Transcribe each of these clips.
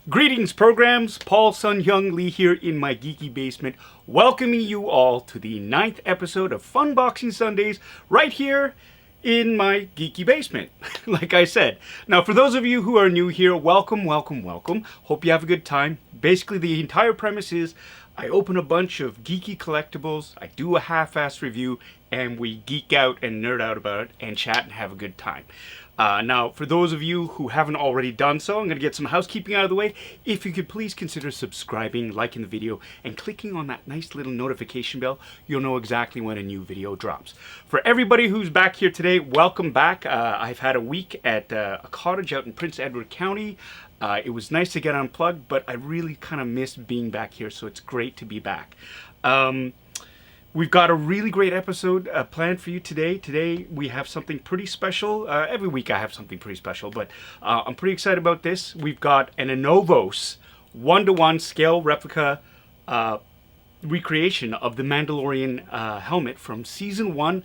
Greetings, programs. Paul Sun Hyung Lee here in my geeky basement, welcoming you all to the 9th episode of Funboxing Sundays right here in my geeky basement, like I said. Now, for those of you who are new here, welcome, welcome, welcome. Hope you have a good time. Basically, the entire premise is I open a bunch of geeky collectibles, I do a half-assed review, and we geek out and nerd out about it and chat and have a good time. Now, for those of you who haven't already done so, I'm going to get some housekeeping out of the way. If you could please consider subscribing, liking the video, and clicking on that nice little notification bell, you'll know exactly when a new video drops. For everybody who's back here today, welcome back. I've had a week at a cottage out in Prince Edward County. It was nice to get unplugged, but I really kind of missed being back here, so it's great to be back. We've got a really great episode planned for you today. Today we have something pretty special. Every week I have something pretty special, but I'm pretty excited about this. We've got an ANOVOS 1-to-1 scale replica recreation of the Mandalorian helmet from Season 1.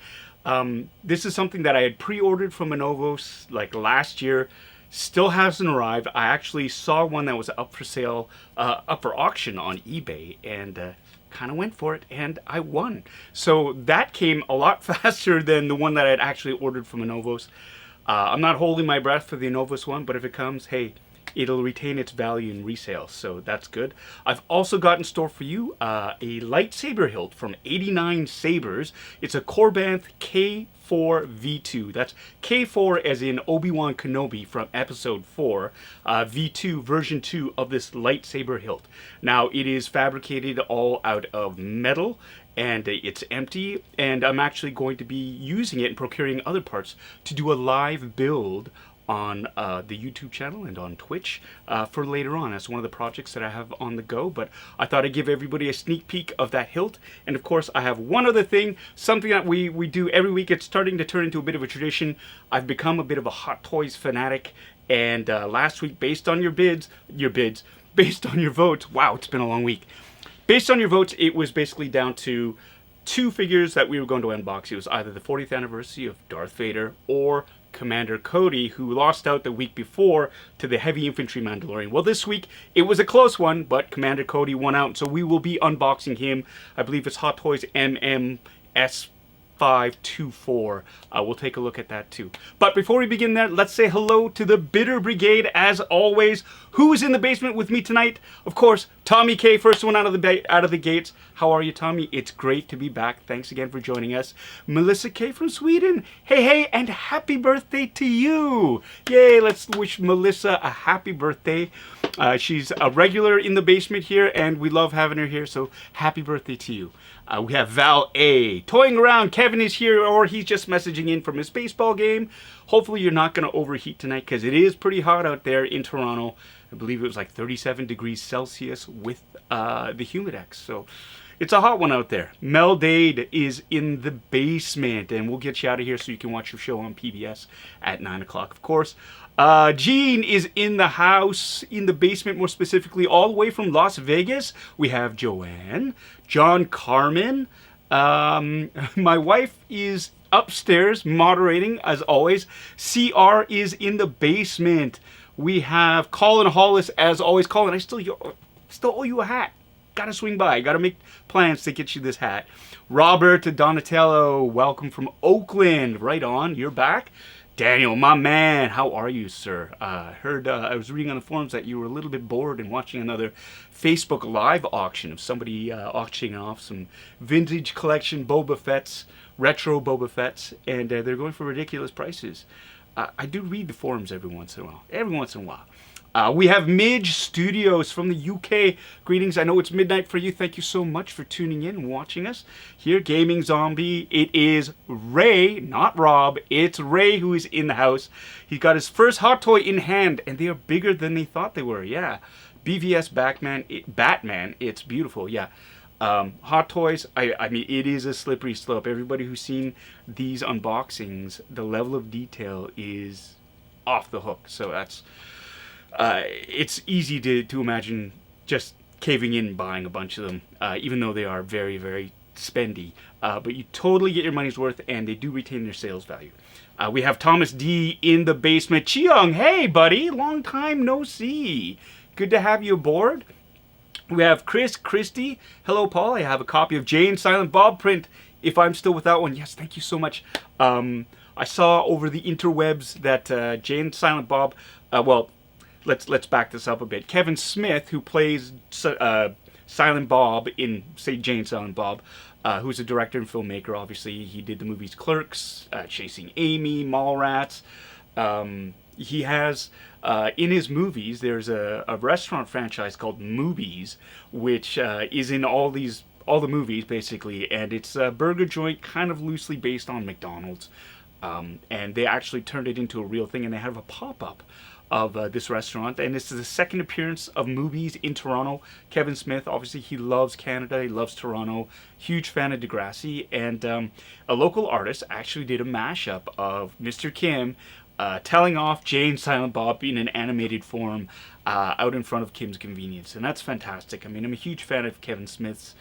This is something that I had pre-ordered from ANOVOS like last year. Still hasn't arrived. I actually saw one that was up for sale, up for auction on eBay, and kind of went for it, and I won. So that came a lot faster than the one that I'd actually ordered from ANOVOS. I'm not holding my breath for the ANOVOS one, but if it comes, hey, it'll retain its value in resale, so that's good. I've also got in store for you a lightsaber hilt from 89SABERS. It's a KORBANTH K4V2. That's K4 as in Obi-Wan Kenobi from episode 4, V2, version 2 of this lightsaber hilt. Now, it is fabricated all out of metal, and it's empty, and I'm actually going to be using it and procuring other parts to do a live build on the YouTube channel and on Twitch for later on. That's one of the projects that I have on the go, but I thought I'd give everybody a sneak peek of that hilt. And of course, I have one other thing, something that we do every week. It's starting to turn into a bit of a tradition. I've become a bit of a Hot Toys fanatic, and last week, based on your bids, based on your votes, wow, it's been a long week. Based on your votes, it was basically down to two figures that we were going to unbox. It was either the 40th anniversary of Darth Vader or Commander Cody, who lost out the week before to the Heavy Infantry Mandalorian. Well, this week, it was a close one, but Commander Cody won out, so we will be unboxing him. I believe it's Hot Toys MMS524. We'll take a look at that too. But before we begin that, let's say hello to the Bitter Brigade, as always. Who is in the basement with me tonight? Of course, Tommy K, first one out of the gates. How are you, Tommy? It's great to be back. Thanks again for joining us. Melissa K from Sweden. Hey, hey, and happy birthday to you. Yay, let's wish Melissa a happy birthday. She's a regular in the basement here, and we love having her here, so happy birthday to you. We have Val A. Toying around. Kevin is here, or he's just messaging in from his baseball game. Hopefully you're not going to overheat tonight, because it is pretty hot out there in Toronto. I believe it was like 37 degrees Celsius with the Humidex. So it's a hot one out there. Mel Dade is in the basement, and we'll get you out of here so you can watch your show on PBS at 9 o'clock, of course. Gene is in the house, in the basement more specifically, all the way from Las Vegas. We have Joanne, John Carmen. My wife is upstairs moderating, as always. CR is in the basement. We have Colin Hollis, as always. Colin, I still owe you a hat. Gotta swing by. Gotta make plans to get you this hat. Robert Donatello, welcome from Oakland. Right on, you're back. Daniel, my man, how are you, sir? I was reading on the forums that you were a little bit bored and watching another Facebook Live auction of somebody auctioning off some vintage collection Boba Fett's, retro Boba Fett's, and they're going for ridiculous prices. I do read the forums every once in a while. We have Midge Studios from the UK. Greetings. I know it's midnight for you. Thank you so much for tuning in and watching us here. Gaming Zombie. It is Ray, not Rob. It's Ray who is in the house. He's got his first hot toy in hand, and they are bigger than they thought they were. Yeah. BVS Batman. It's beautiful. Yeah. Hot Toys, I mean, it is a slippery slope. Everybody who's seen these unboxings, the level of detail is off the hook. So that's... it's easy to imagine just caving in and buying a bunch of them, even though they are very, very spendy. But you totally get your money's worth, and they do retain their sales value. We have Thomas D in the basement. Cheong, hey, buddy. Long time no see. good to have you aboard. We have Christy. Hello, Paul. I have a copy of Jay and Silent Bob print. If I'm still without one, yes, thank you so much. I saw over the interwebs that Jay and Silent Bob. Well, let's back this up a bit. Kevin Smith, who plays Silent Bob in, say, Jay and Silent Bob, who's a director and filmmaker. Obviously, he did the movies Clerks, Chasing Amy, Mallrats. He has, in his movies, there's a restaurant franchise called Moobies, which is in all the movies, basically, and it's a burger joint kind of loosely based on McDonald's. And they actually turned it into a real thing, and they have a pop-up of this restaurant, and this is the second appearance of Moobies in Toronto. Kevin Smith, obviously, he loves Canada, he loves Toronto, huge fan of Degrassi, and a local artist actually did a mashup of Mr. Kim telling off Jay and Silent Bob in an animated form out in front of Kim's Convenience, and that's fantastic. I mean, I'm a huge fan of Kevin Smith's.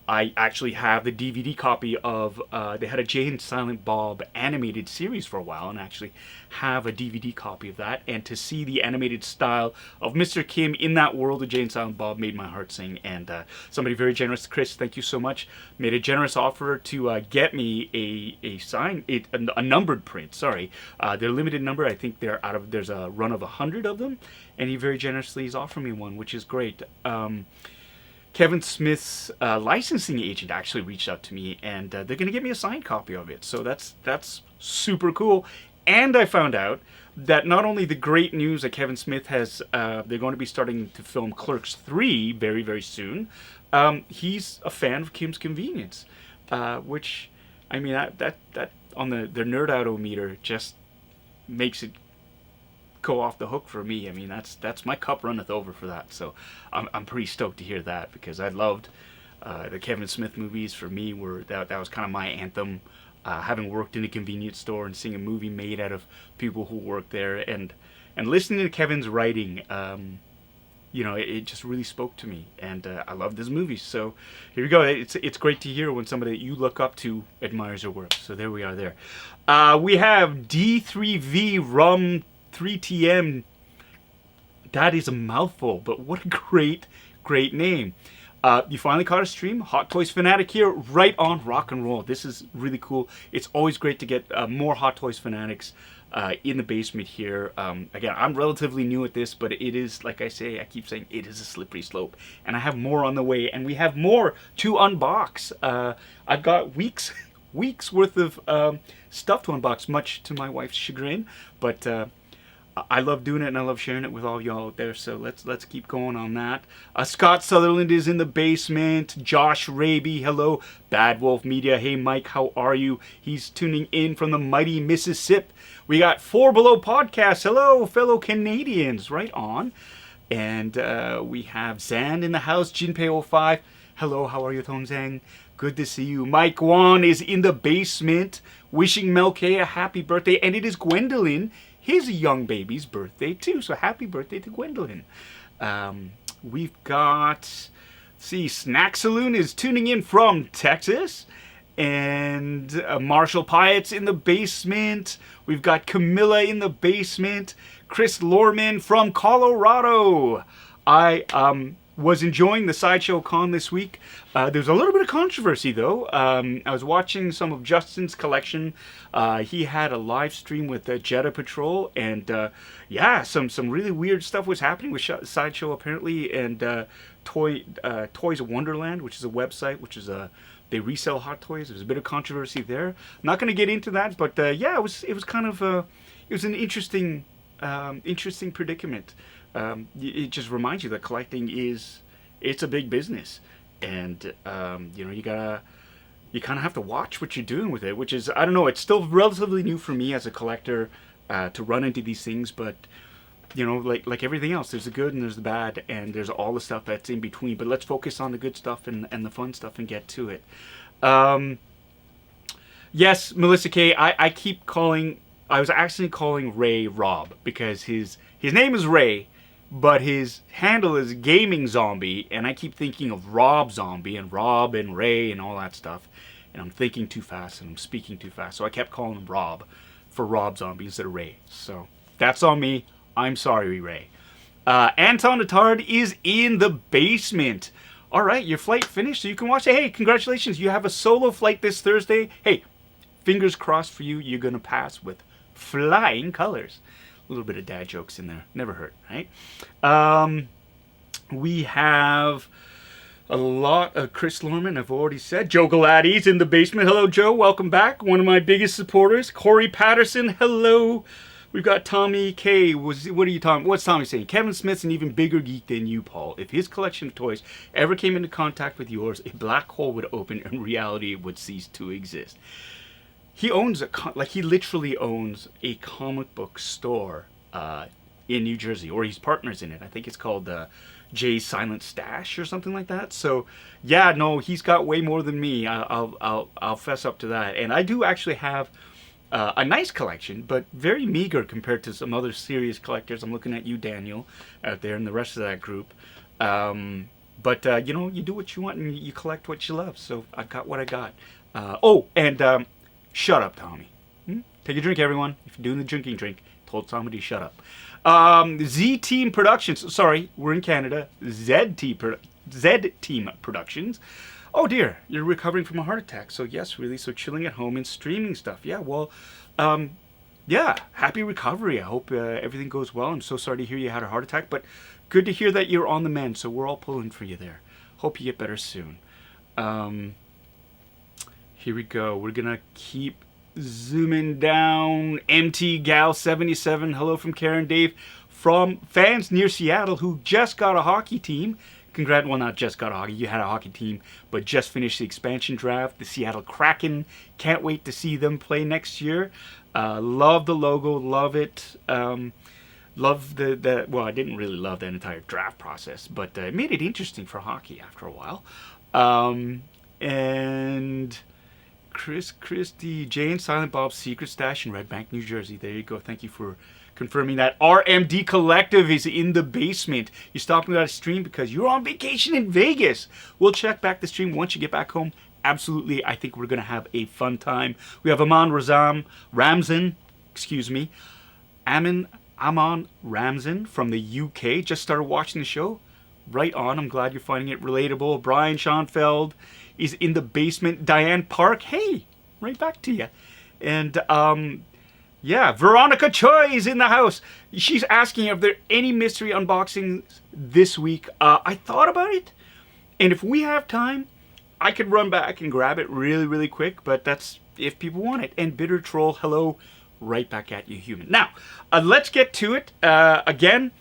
I actually have the DVD copy of, they had a Jay and Silent Bob animated series for a while, and actually have a DVD copy of that. And to see the animated style of Mr. Kim in that world of Jay and Silent Bob made my heart sing. And somebody very generous, Chris, thank you so much, made a generous offer to get me a numbered print. Sorry, they're limited number. I think there's a run of 100 of them, and he very generously has offered me one, which is great. Kevin Smith's licensing agent actually reached out to me, and they're going to get me a signed copy of it. So that's super cool. And I found out that not only the great news that Kevin Smith has, they're going to be starting to film Clerks 3 very, very soon. He's a fan of Kim's Convenience, which, I mean, that on their nerd-out-o-meter just makes it go off the hook for me. I mean, that's my cup runneth over for that. So I'm pretty stoked to hear that, because I loved the Kevin Smith movies. For me, that was kind of my anthem. Having worked in a convenience store and seeing a movie made out of people who work there, and listening to Kevin's writing, it just really spoke to me, and I loved his movies. So here we go. It's great to hear when somebody that you look up to admires your work. So there we are. There, we have D3V Rum 3TM. That is a mouthful, but what a great name. You finally caught a stream. Hot Toys Fanatic here, right on Rock and Roll. This is really cool. It's always great to get more Hot Toys Fanatics in the basement here. Again, I'm relatively new at this, but it is, like I keep saying, it is a slippery slope. And I have more on the way, and we have more to unbox. I've got weeks worth of stuff to unbox, much to my wife's chagrin, but I love doing it, and I love sharing it with all y'all out there. So let's keep going on that. Scott Sutherland is in the basement. Josh Raby, hello. Bad Wolf Media, hey Mike, how are you? He's tuning in from the mighty Mississippi. We got Four Below Podcast. Hello, fellow Canadians. Right on. And we have Zan in the house. Jinpei05. Hello, how are you, Tongzang? Good to see you. Mike Wan is in the basement, wishing Melke a happy birthday, and it is Gwendolyn, his young baby's birthday too. So happy birthday to Gwendolyn. We've got, Snack Saloon is tuning in from Texas, and Marshall Pyatt's in the basement. We've got Camilla in the basement. Chris Lorman from Colorado. I was enjoying the Sideshow Con this week. There's a little bit of controversy, though. I was watching some of Justin's collection. He had a live stream with Jetta Patrol, and some really weird stuff was happening with Sideshow, apparently, and Toys Wonderland, which is a website, which is they resell hot toys. There's a bit of controversy there. I'm not going to get into that, but it was kind of it was an interesting predicament. It just reminds you that collecting it's a big business, and you kind of have to watch what you're doing with it, which is, I don't know, it's still relatively new for me as a collector to run into these things, but like everything else, there's the good and there's the bad, and there's all the stuff that's in between. But let's focus on the good stuff and the fun stuff and get to it. Yes, Melissa K, I was actually calling Ray Rob, because his name is Ray, but his handle is Gaming Zombie, and I keep thinking of Rob Zombie and Rob and Ray and all that stuff, and I'm thinking too fast and I'm speaking too fast, so I kept calling him Rob for Rob Zombie instead of Ray. So that's on me. I'm sorry, Ray. Anton Attard is in the basement. All right, your flight finished, so you can watch it. Hey, congratulations, you have a solo flight this Thursday. Hey, fingers crossed for you. You're going to pass with flying colors. A little bit of dad jokes in there. Never hurt, right? We have a lot of Chris Lorman, I've already said. Joe Galaddy's in the basement. Hello, Joe. Welcome back. One of my biggest supporters. Corey Patterson. Hello. We've got Tommy K. What's Tommy saying? Kevin Smith's an even bigger geek than you, Paul. If his collection of toys ever came into contact with yours, a black hole would open and reality would cease to exist. He owns he literally owns a comic book store in New Jersey, or he's partners in it. I think it's called Jay's Silent Stash or something like that. So yeah, no, he's got way more than me. I'll fess up to that. And I do actually have a nice collection, but very meager compared to some other serious collectors. I'm looking at you, Daniel, out there, and the rest of that group. But you know, you do what you want and you collect what you love. So I got what I got. Shut up, Tommy. Take a drink, everyone. If you're doing the drinking drink, told somebody to shut up. Z Team Productions. Sorry, we're in Canada. Z Team Productions. Oh dear, you're recovering from a heart attack. So yes, really. So chilling at home and streaming stuff. Yeah, well, yeah, happy recovery. I hope everything goes well. I'm so sorry to hear you had a heart attack, but good to hear that you're on the mend. So we're all pulling for you there. Hope you get better soon. Here we go. We're gonna keep zooming down. MT Gal 77. Hello from Karen Dave, from fans near Seattle who just got a hockey team. Well, not just got a hockey. You had a hockey team, but just finished the expansion draft. The Seattle Kraken. Can't wait to see them play next year. Love the logo. Love it. Love the well, I didn't really love that entire draft process, but it made it interesting for hockey after a while. And Christy, Jane Silent Bob's Secret Stash in Red Bank, New Jersey. There you go. Thank you for confirming that. RMD Collective is in the basement. You stopped me out of stream because you're on vacation in Vegas. We'll check back the stream once you get back home. Absolutely. I think we're going to have a fun time. We have Amon Ramzan from the UK. Just started watching the show. Right on. I'm glad you're finding it relatable. Brian Schoenfeld is in the basement. Diane Park. Hey, right back to you. And, yeah, Veronica Choi is in the house. She's asking if there are any mystery unboxings this week. I thought about it, and if we have time, I could run back and grab it really, really quick, but that's if people want it. And Bitter Troll, hello, right back at you, human. Now, let's get to it. Again,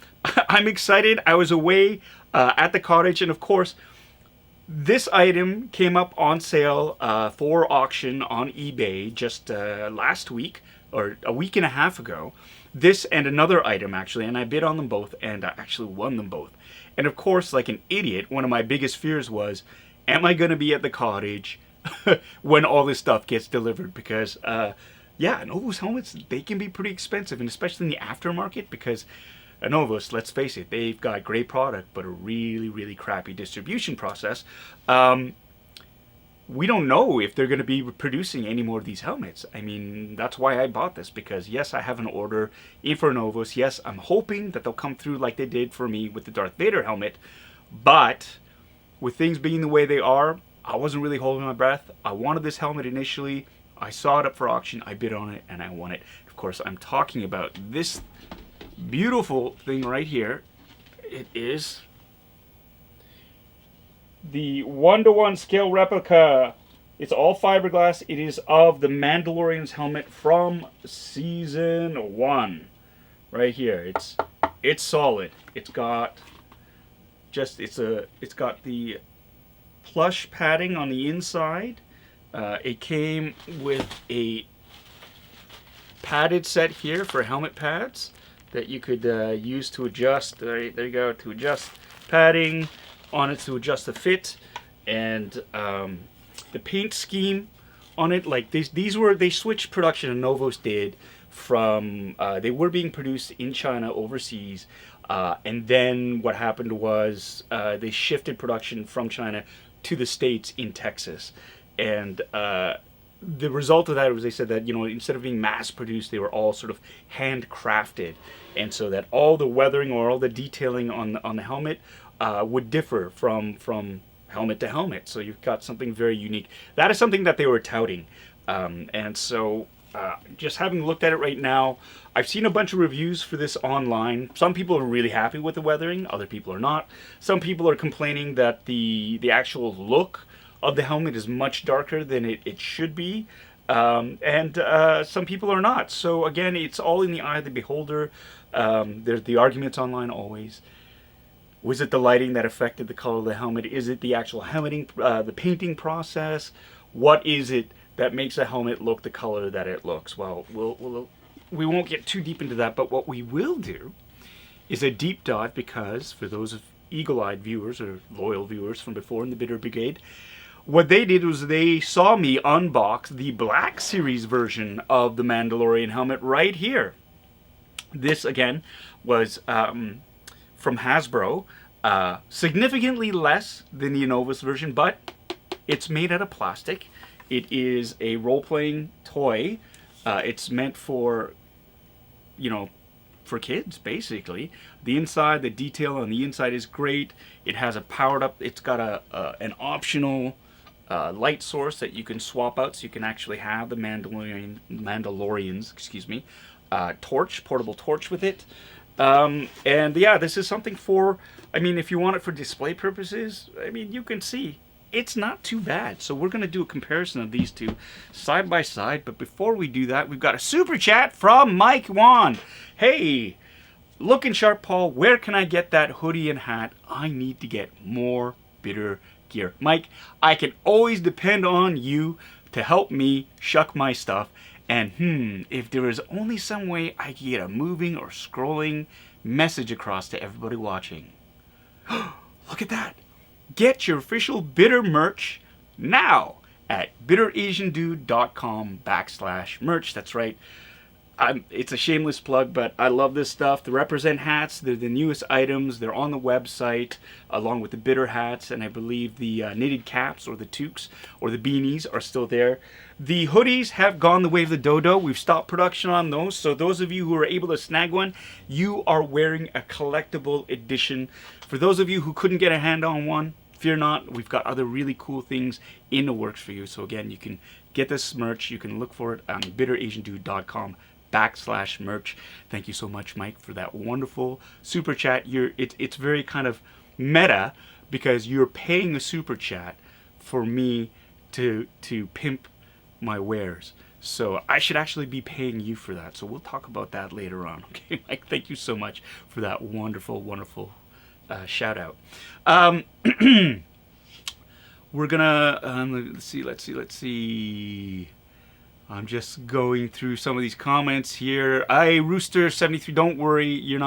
I'm excited. I was away at the cottage, and of course, this item came up on sale for auction on eBay just last week, or a week and a half ago. This and another item, actually, and I bid on them both, and I actually won them both. And of course, like an idiot, one of my biggest fears was, am I going to be at the cottage when all this stuff gets delivered? Because, yeah, ANOVOS helmets, they can be pretty expensive, and especially in the aftermarket, because ANOVOS, let's face it, they've got great product, but a really, really crappy distribution process. We don't know if they're going to be producing any more of these helmets. I mean, that's why I bought this, because yes, I have an order in for ANOVOS. Yes, I'm hoping that they'll come through like they did for me with the Darth Vader helmet. But with things being the way they are, I wasn't really holding my breath. I wanted this helmet initially. I saw it up for auction. I bid on it, and I won it. Of course, I'm talking about this beautiful thing right here. It is the 1:1 scale replica. It's all fiberglass. It is of the Mandalorian's helmet from season 1. Right here. It's solid. It's got the plush padding on the inside. It came with a padded set here for helmet pads that you could use to adjust. There you go, to adjust padding on it, to adjust the fit, and the paint scheme on it. Like they switched production. ANOVOS did from they were being produced in China overseas, and then what happened was they shifted production from China to the States in Texas, and the result of that was they said that, you know, instead of being mass produced, they were all sort of handcrafted, and so that all the weathering or all the detailing on the helmet would differ from helmet to helmet. So you've got something very unique. That is something that they were touting, and so just having looked at it right now, I've seen a bunch of reviews for this online. Some people are really happy with the weathering, other people are not. Some people are complaining that the actual look of the helmet is much darker than it should be, and some people are not. So again, it's all in the eye of the beholder. There's the arguments online always. Was it the lighting that affected the color of the helmet? Is it the actual helmeting, the painting process? What is it that makes a helmet look the color that it looks? Well, we won't get too deep into that, but what we will do is a deep dive, because for those of eagle-eyed viewers or loyal viewers from before in the Bitter Brigade, what they did was they saw me unbox the Black Series version of the Mandalorian helmet right here. This, again, was from Hasbro. Significantly less than the ANOVOS version, but it's made out of plastic. It is a role-playing toy. It's meant for, you know, for kids, basically. The inside, the detail on the inside is great. It has a powered up, it's got an optional light source that you can swap out, so you can actually have the Mandalorian's, excuse me, portable torch with it. And yeah, this is something for, I mean, if you want it for display purposes, I mean, you can see it's not too bad. So we're going to do a comparison of these two side by side. But before we do that, we've got a super chat from Mike Wan. Hey, looking sharp, Paul. Where can I get that hoodie and hat? I need to get more Bitter gear. Mike, I can always depend on you to help me shuck my stuff. And if there is only some way I could get a moving or scrolling message across to everybody watching. Look at that. Get your official Bitter merch now at bitterasiandude.com/merch. That's right. It's a shameless plug, but I love this stuff. The Represent hats, they're the newest items. They're on the website, along with the Bitter hats, and I believe the knitted caps or the toques or the beanies are still there. The hoodies have gone the way of the dodo. We've stopped production on those, so those of you who are able to snag one, you are wearing a collectible edition. For those of you who couldn't get a hand on one, fear not, we've got other really cool things in the works for you. So again, you can get this merch. You can look for it on bitterasiandude.com/merch. Thank you so much, Mike, for that wonderful super chat. It's very kind of meta, because you're paying a super chat for me to pimp my wares. So I should actually be paying you for that. So we'll talk about that later on. Okay, Mike, thank you so much for that wonderful, wonderful shout out. We're gonna let's see. I'm just going through some of these comments here. Rooster73, don't worry, you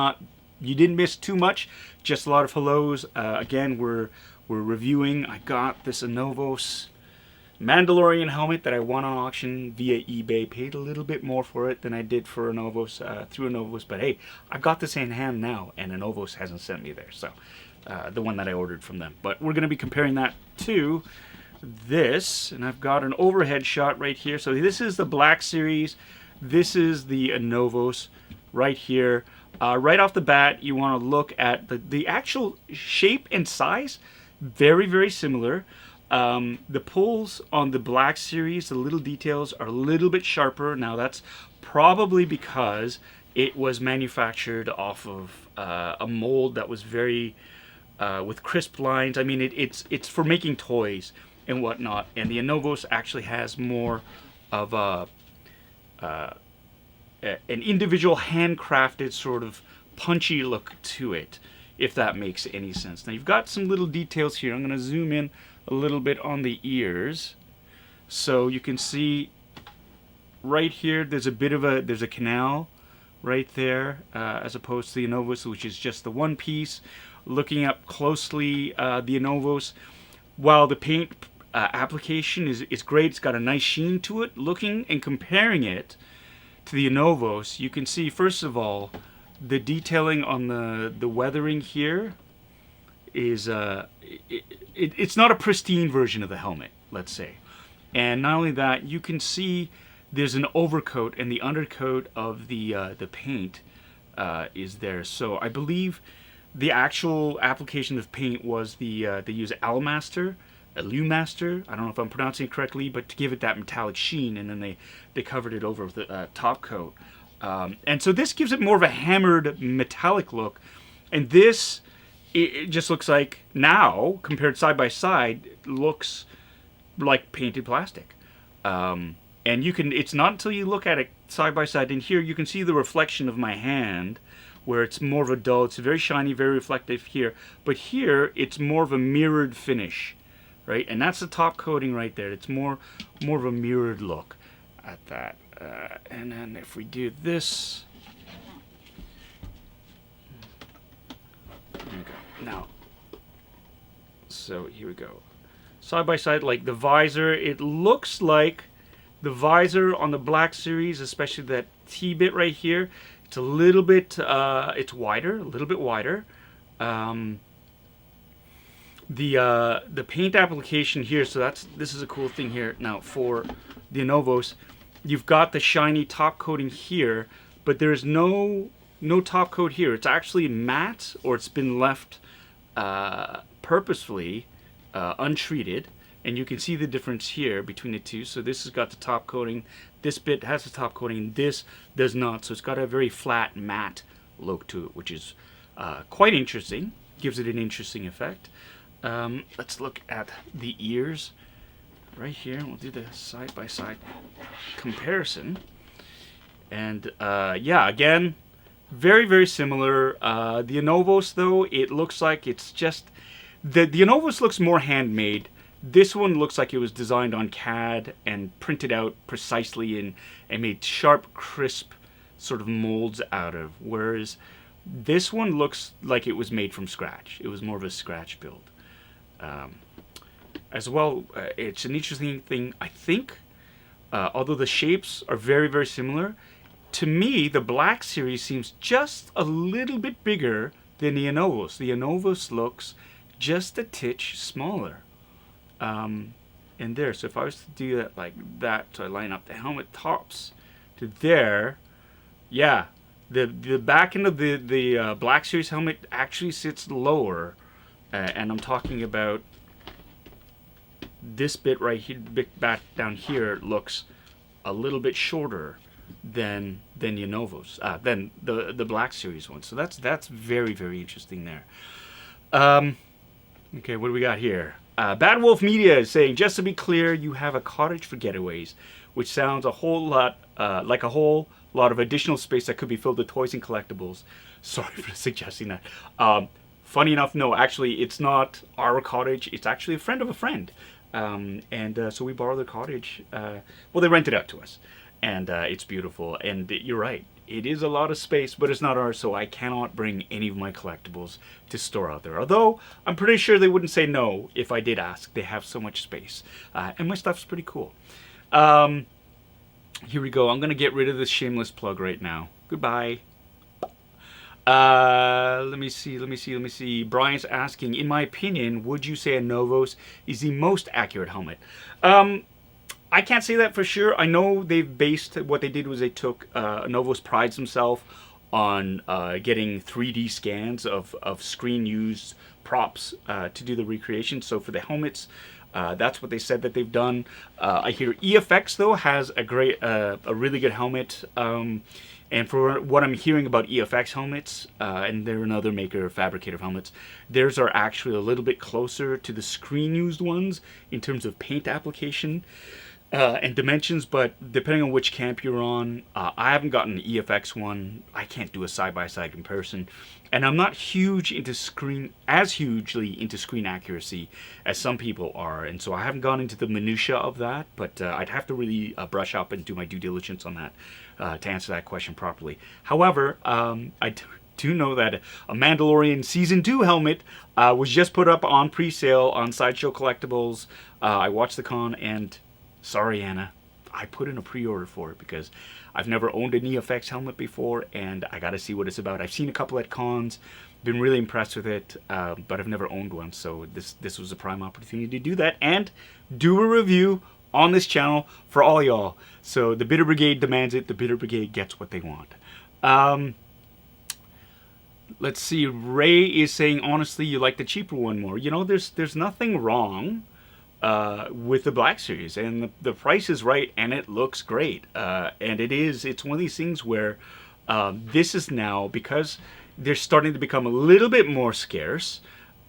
didn't miss too much. Just a lot of hellos. Again, we're reviewing. I got this ANOVOS Mandalorian helmet that I won on auction via eBay. Paid a little bit more for it than I did for ANOVOS through ANOVOS, but hey, I've got this in hand now, and ANOVOS hasn't sent me there. So the one that I ordered from them. But we're going to be comparing that to this, and I've got an overhead shot right here. So this is the Black Series. This is the ANOVOS right here. Right off the bat, you want to look at the actual shape and size. Very, very similar. The pulls on the Black Series, the little details are a little bit sharper. Now that's probably because it was manufactured off of a mold that was very with crisp lines. I mean, it's for making toys and whatnot. And the ANOVOS actually has more of an individual handcrafted sort of punchy look to it, if that makes any sense. Now you've got some little details here. I'm going to zoom in a little bit on the ears, so you can see right here there's a canal right there, as opposed to the ANOVOS, which is just the one piece. Looking up closely, the ANOVOS, while the paint application is great, it's got a nice sheen to it. Looking and comparing it to the ANOVOS, you can see first of all the detailing on the weathering here is it's not a pristine version of the helmet, let's say. And not only that, you can see there's an overcoat, and the undercoat of the paint is there. So I believe the actual application of paint was they use Alumaster. I don't know if I'm pronouncing it correctly, but to give it that metallic sheen, and then they covered it over with the top coat. And so this gives it more of a hammered metallic look, and this, it just looks like, now compared side by side, looks like painted plastic. And you can, it's not until you look at it side by side, and here you can see the reflection of my hand, where it's more of a dull, it's very shiny, very reflective here, but here it's more of a mirrored finish, right? And that's the top coating right there. It's more of a mirrored look at that. And then if we do this, there we go. Now, so here we go. Side by side, like the visor, it looks like the visor on the Black Series, especially that T-bit right here, it's a little bit, it's wider, a little bit wider. The paint application here, so this is a cool thing here. Now for the ANOVOS, you've got the shiny top coating here, but there's no top coat here. It's actually matte, or it's been left purposefully untreated, and you can see the difference here between the two. So this has got the top coating, this bit has the top coating, and this does not. So it's got a very flat matte look to it, which is quite interesting, gives it an interesting effect. Let's look at the ears right here. We'll do the side-by-side comparison. And yeah, again, very, very similar. The ANOVOS, though, it looks like it's just... The ANOVOS looks more handmade. This one looks like it was designed on CAD and printed out precisely and made sharp, crisp sort of molds out of. Whereas this one looks like it was made from scratch. It was more of a scratch build. As well, it's an interesting thing, I think, although the shapes are very, very similar, to me, the Black Series seems just a little bit bigger than the ANOVOS. The ANOVOS looks just a titch smaller. In there, so if I was to do that like that, so I line up the helmet tops to there, yeah, the back end of the Black Series helmet actually sits lower, and I'm talking about this bit right here, bit back down here, looks a little bit shorter than the ANOVOS, than the Black Series one. So that's very, very interesting there. Okay, what do we got here? Bad Wolf Media is saying, just to be clear, you have a cottage for getaways, which sounds a whole lot like a whole lot of additional space that could be filled with toys and collectibles. Sorry for suggesting that. Funny enough, no, actually, it's not our cottage. It's actually a friend of a friend. So we borrow the cottage. Well, they rent it out to us. And it's beautiful. And you're right. It is a lot of space, but it's not ours, so I cannot bring any of my collectibles to store out there. Although, I'm pretty sure they wouldn't say no if I did ask. They have so much space. And my stuff's pretty cool. Here we go. I'm going to get rid of this shameless plug right now. Goodbye. Let me see. Brian's asking, in my opinion, would you say ANOVOS is the most accurate helmet? I can't say that for sure. I know they've based, what they did was they took, ANOVOS prides themselves on getting 3D scans of screen used props to do the recreation. So for the helmets, that's what they said that they've done. I hear EFX though has a really good helmet. And for what I'm hearing about EFX helmets, and they're another maker of fabricator of helmets, theirs are actually a little bit closer to the screen used ones in terms of paint application. And dimensions, but depending on which camp you're on, I haven't gotten an EFX one. I can't do a side-by-side comparison, and I'm not hugely into screen accuracy as some people are, and so I haven't gone into the minutia of that. But I'd have to really brush up and do my due diligence on that to answer that question properly. However, I do know that a Mandalorian Season 2 helmet was just put up on pre-sale on Sideshow Collectibles. I watched the con and... Sorry, Anna. I put in a pre-order for it because I've never owned an EFX helmet before, and I got to see what it's about. I've seen a couple at cons, been really impressed with it, but I've never owned one, so this was a prime opportunity to do that and do a review on this channel for all y'all. So the Bitter Brigade demands it. The Bitter Brigade gets what they want. Let's see. Ray is saying, honestly, you like the cheaper one more. You know, there's nothing wrong with the Black Series, and the price is right, and it looks great. And it's one of these things where this is now, because they're starting to become a little bit more scarce,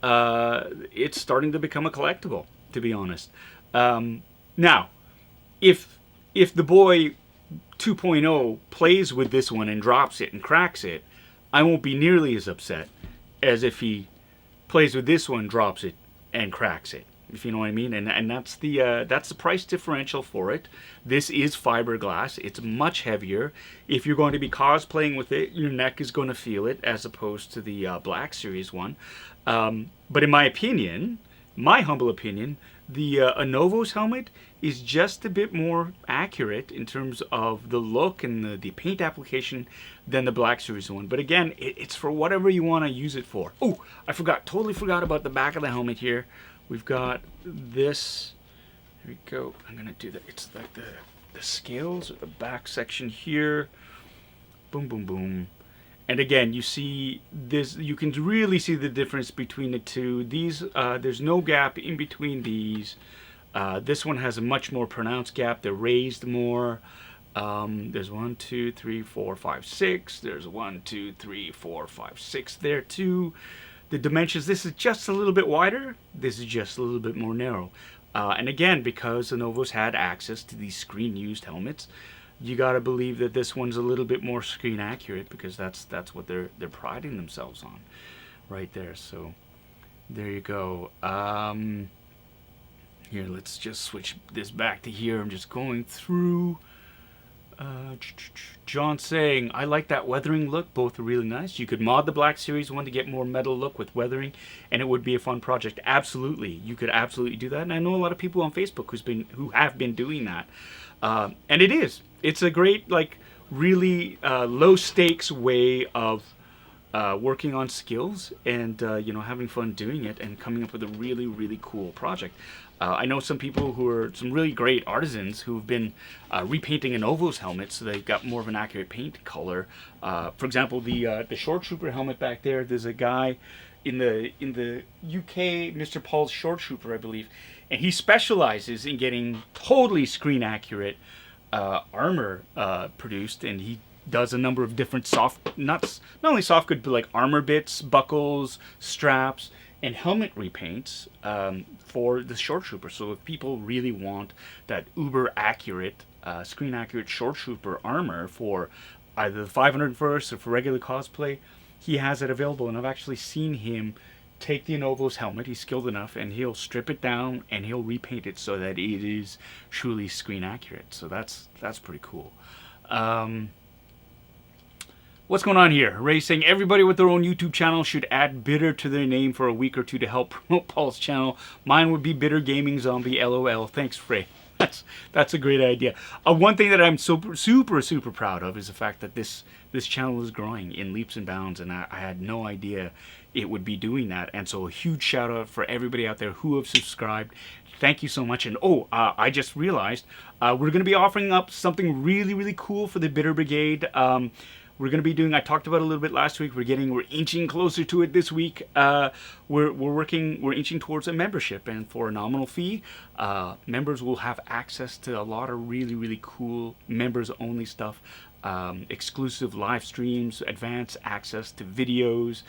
it's starting to become a collectible, to be honest. Now, if the boy 2.0 plays with this one and drops it and cracks it, I won't be nearly as upset as if he plays with this one, drops it, and cracks it. If you know what I mean. And that's the price differential for it. This is fiberglass. It's much heavier. If you're going to be cosplaying with it, your neck is going to feel it, as opposed to the Black Series one. But in my opinion, my humble opinion, the ANOVOS helmet is just a bit more accurate in terms of the look and the paint application than the Black Series one. But again, it's for whatever you want to use it for. Oh, I totally forgot about the back of the helmet here. We've got this. Here we go. I'm going to do that. It's like the scales or the back section here. Boom, boom, boom. And again, you see this, you can really see the difference between the two. These, there's no gap in between these. This one has a much more pronounced gap. They're raised more. There's 1, 2, 3, 4, 5, 6. There's 1, 2, 3, 4, 5, 6 there too. The dimensions, this is just a little bit wider. This is just a little bit more narrow. And again, because ANOVOS had access to these screen-used helmets, you gotta believe that this one's a little bit more screen accurate, because that's what they're priding themselves on, right there. So there you go. Here, let's just switch this back to here. I'm just going through. John saying, I like that weathering look. Both are really nice. You could mod the Black Series one to get more metal look with weathering, and it would be a fun project. Absolutely, you could absolutely do that. And I know a lot of people on Facebook who have been doing that. And it's a great, like, really low stakes way of working on skills and you know, having fun doing it and coming up with a really, really cool project. I know some people who are some really great artisans who've been repainting ANOVOS helmets, so they've got more of an accurate paint color. For example, the Short Trooper helmet back there, there's a guy in the UK, Mr. Paul's Short Trooper, I believe, and he specializes in getting totally screen accurate armor produced, and he does a number of different not only soft goods, but like armor bits, buckles, straps, and helmet repaints for the Short Trooper. So if people really want that uber accurate, screen accurate Short Trooper armor for either the 501st or for regular cosplay, he has it available. And I've actually seen him take the ANOVOS helmet. He's skilled enough, and he'll strip it down and he'll repaint it so that it is truly screen accurate. So that's pretty cool. What's going on here? Ray saying, everybody with their own YouTube channel should add Bitter to their name for a week or two to help promote Paul's channel. Mine would be Bitter Gaming Zombie, LOL. Thanks, Ray. That's a great idea. One thing that I'm super proud of is the fact that this channel is growing in leaps and bounds, and I had no idea it would be doing that. And so a huge shout out for everybody out there who have subscribed. Thank you so much. And I just realized we're going to be offering up something really cool for the Bitter Brigade. We're going to be doing, I talked about it a little bit last week, we're inching closer to it this week. We're inching towards a membership, and for a nominal fee, members will have access to a lot of really cool members only stuff, exclusive live streams, advanced access to videos,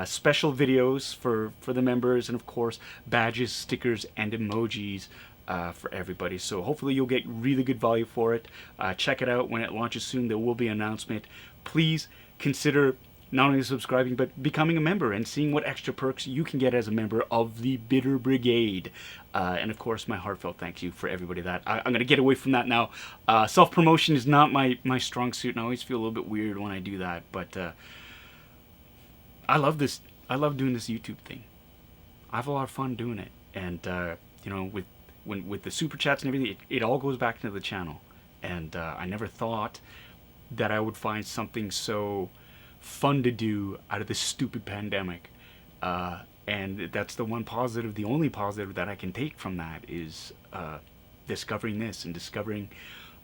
special videos for the members, and of course badges, stickers, and emojis for everybody. So hopefully you'll get really good value for it. Check it out when it launches soon. There will be an announcement. Please consider not only subscribing but becoming a member and seeing what extra perks you can get as a member of the Bitter Brigade. And of course, my heartfelt thank you for everybody that I'm going to get away from that now. Self-promotion is not my strong suit, and I always feel a little bit weird when I do that, but I love this. I love doing this YouTube thing. I have a lot of fun doing it, and you know, with the super chats and everything, it all goes back to the channel. And I never thought that I would find something so fun to do out of this stupid pandemic. And that's the one positive, the only positive that I can take from that is discovering this and discovering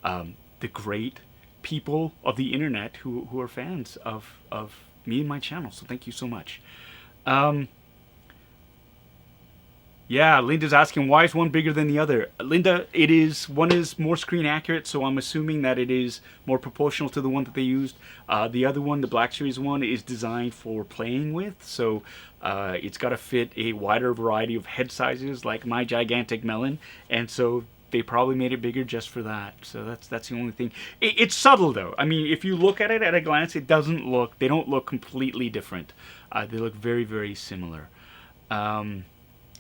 the great people of the internet who are fans of me and my channel. So thank you so much. Yeah, Linda's asking, why is one bigger than the other? Linda, one is more screen accurate, so I'm assuming that it is more proportional to the one that they used. The other one, the Black Series one, is designed for playing with, so it's got to fit a wider variety of head sizes, like my gigantic melon, and so they probably made it bigger just for that. So that's the only thing. It's subtle though. I mean, if you look at it at a glance, they don't look completely different. They look very, very similar.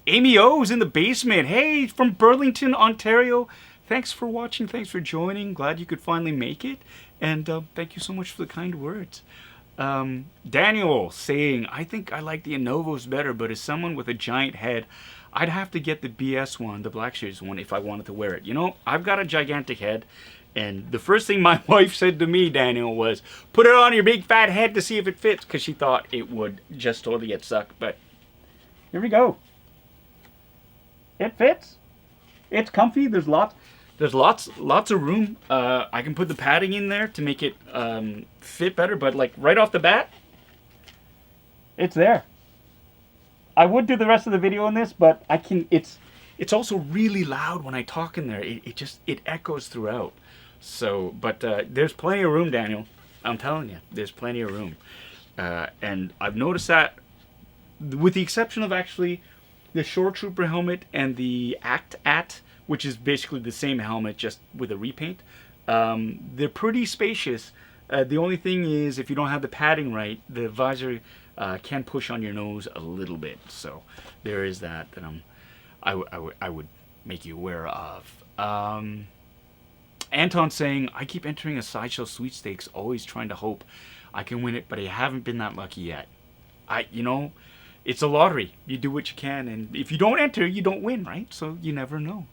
Amy O's in the basement. Hey, from Burlington, Ontario. Thanks for watching. Thanks for joining. Glad you could finally make it. And thank you so much for the kind words. Daniel saying, I think I like the ANOVOS better, but as someone with a giant head, I'd have to get the BS one, the Black Series one, if I wanted to wear it. You know, I've got a gigantic head. And the first thing my wife said to me, Daniel, was, put it on your big fat head to see if it fits, because she thought it would just totally get stuck. But here we go. It fits. It's comfy. There's lots of room. I can put the padding in there to make it fit better, but like right off the bat, it's there. I would do the rest of the video on this, but I can. It's also really loud when I talk in there. It echoes throughout. So, but there's plenty of room, Daniel. I'm telling you, there's plenty of room. And I've noticed that, with the exception of actually the Shore Trooper helmet and the ACT-AT, which is basically the same helmet just with a repaint, they're pretty spacious. The only thing is, if you don't have the padding right, the visor can push on your nose a little bit. So there is that I would make you aware of. Anton saying, I keep entering a Sideshow sweepstakes, always trying to hope I can win it, but I haven't been that lucky yet. It's a lottery. You do what you can, and if you don't enter, you don't win, right? So you never know.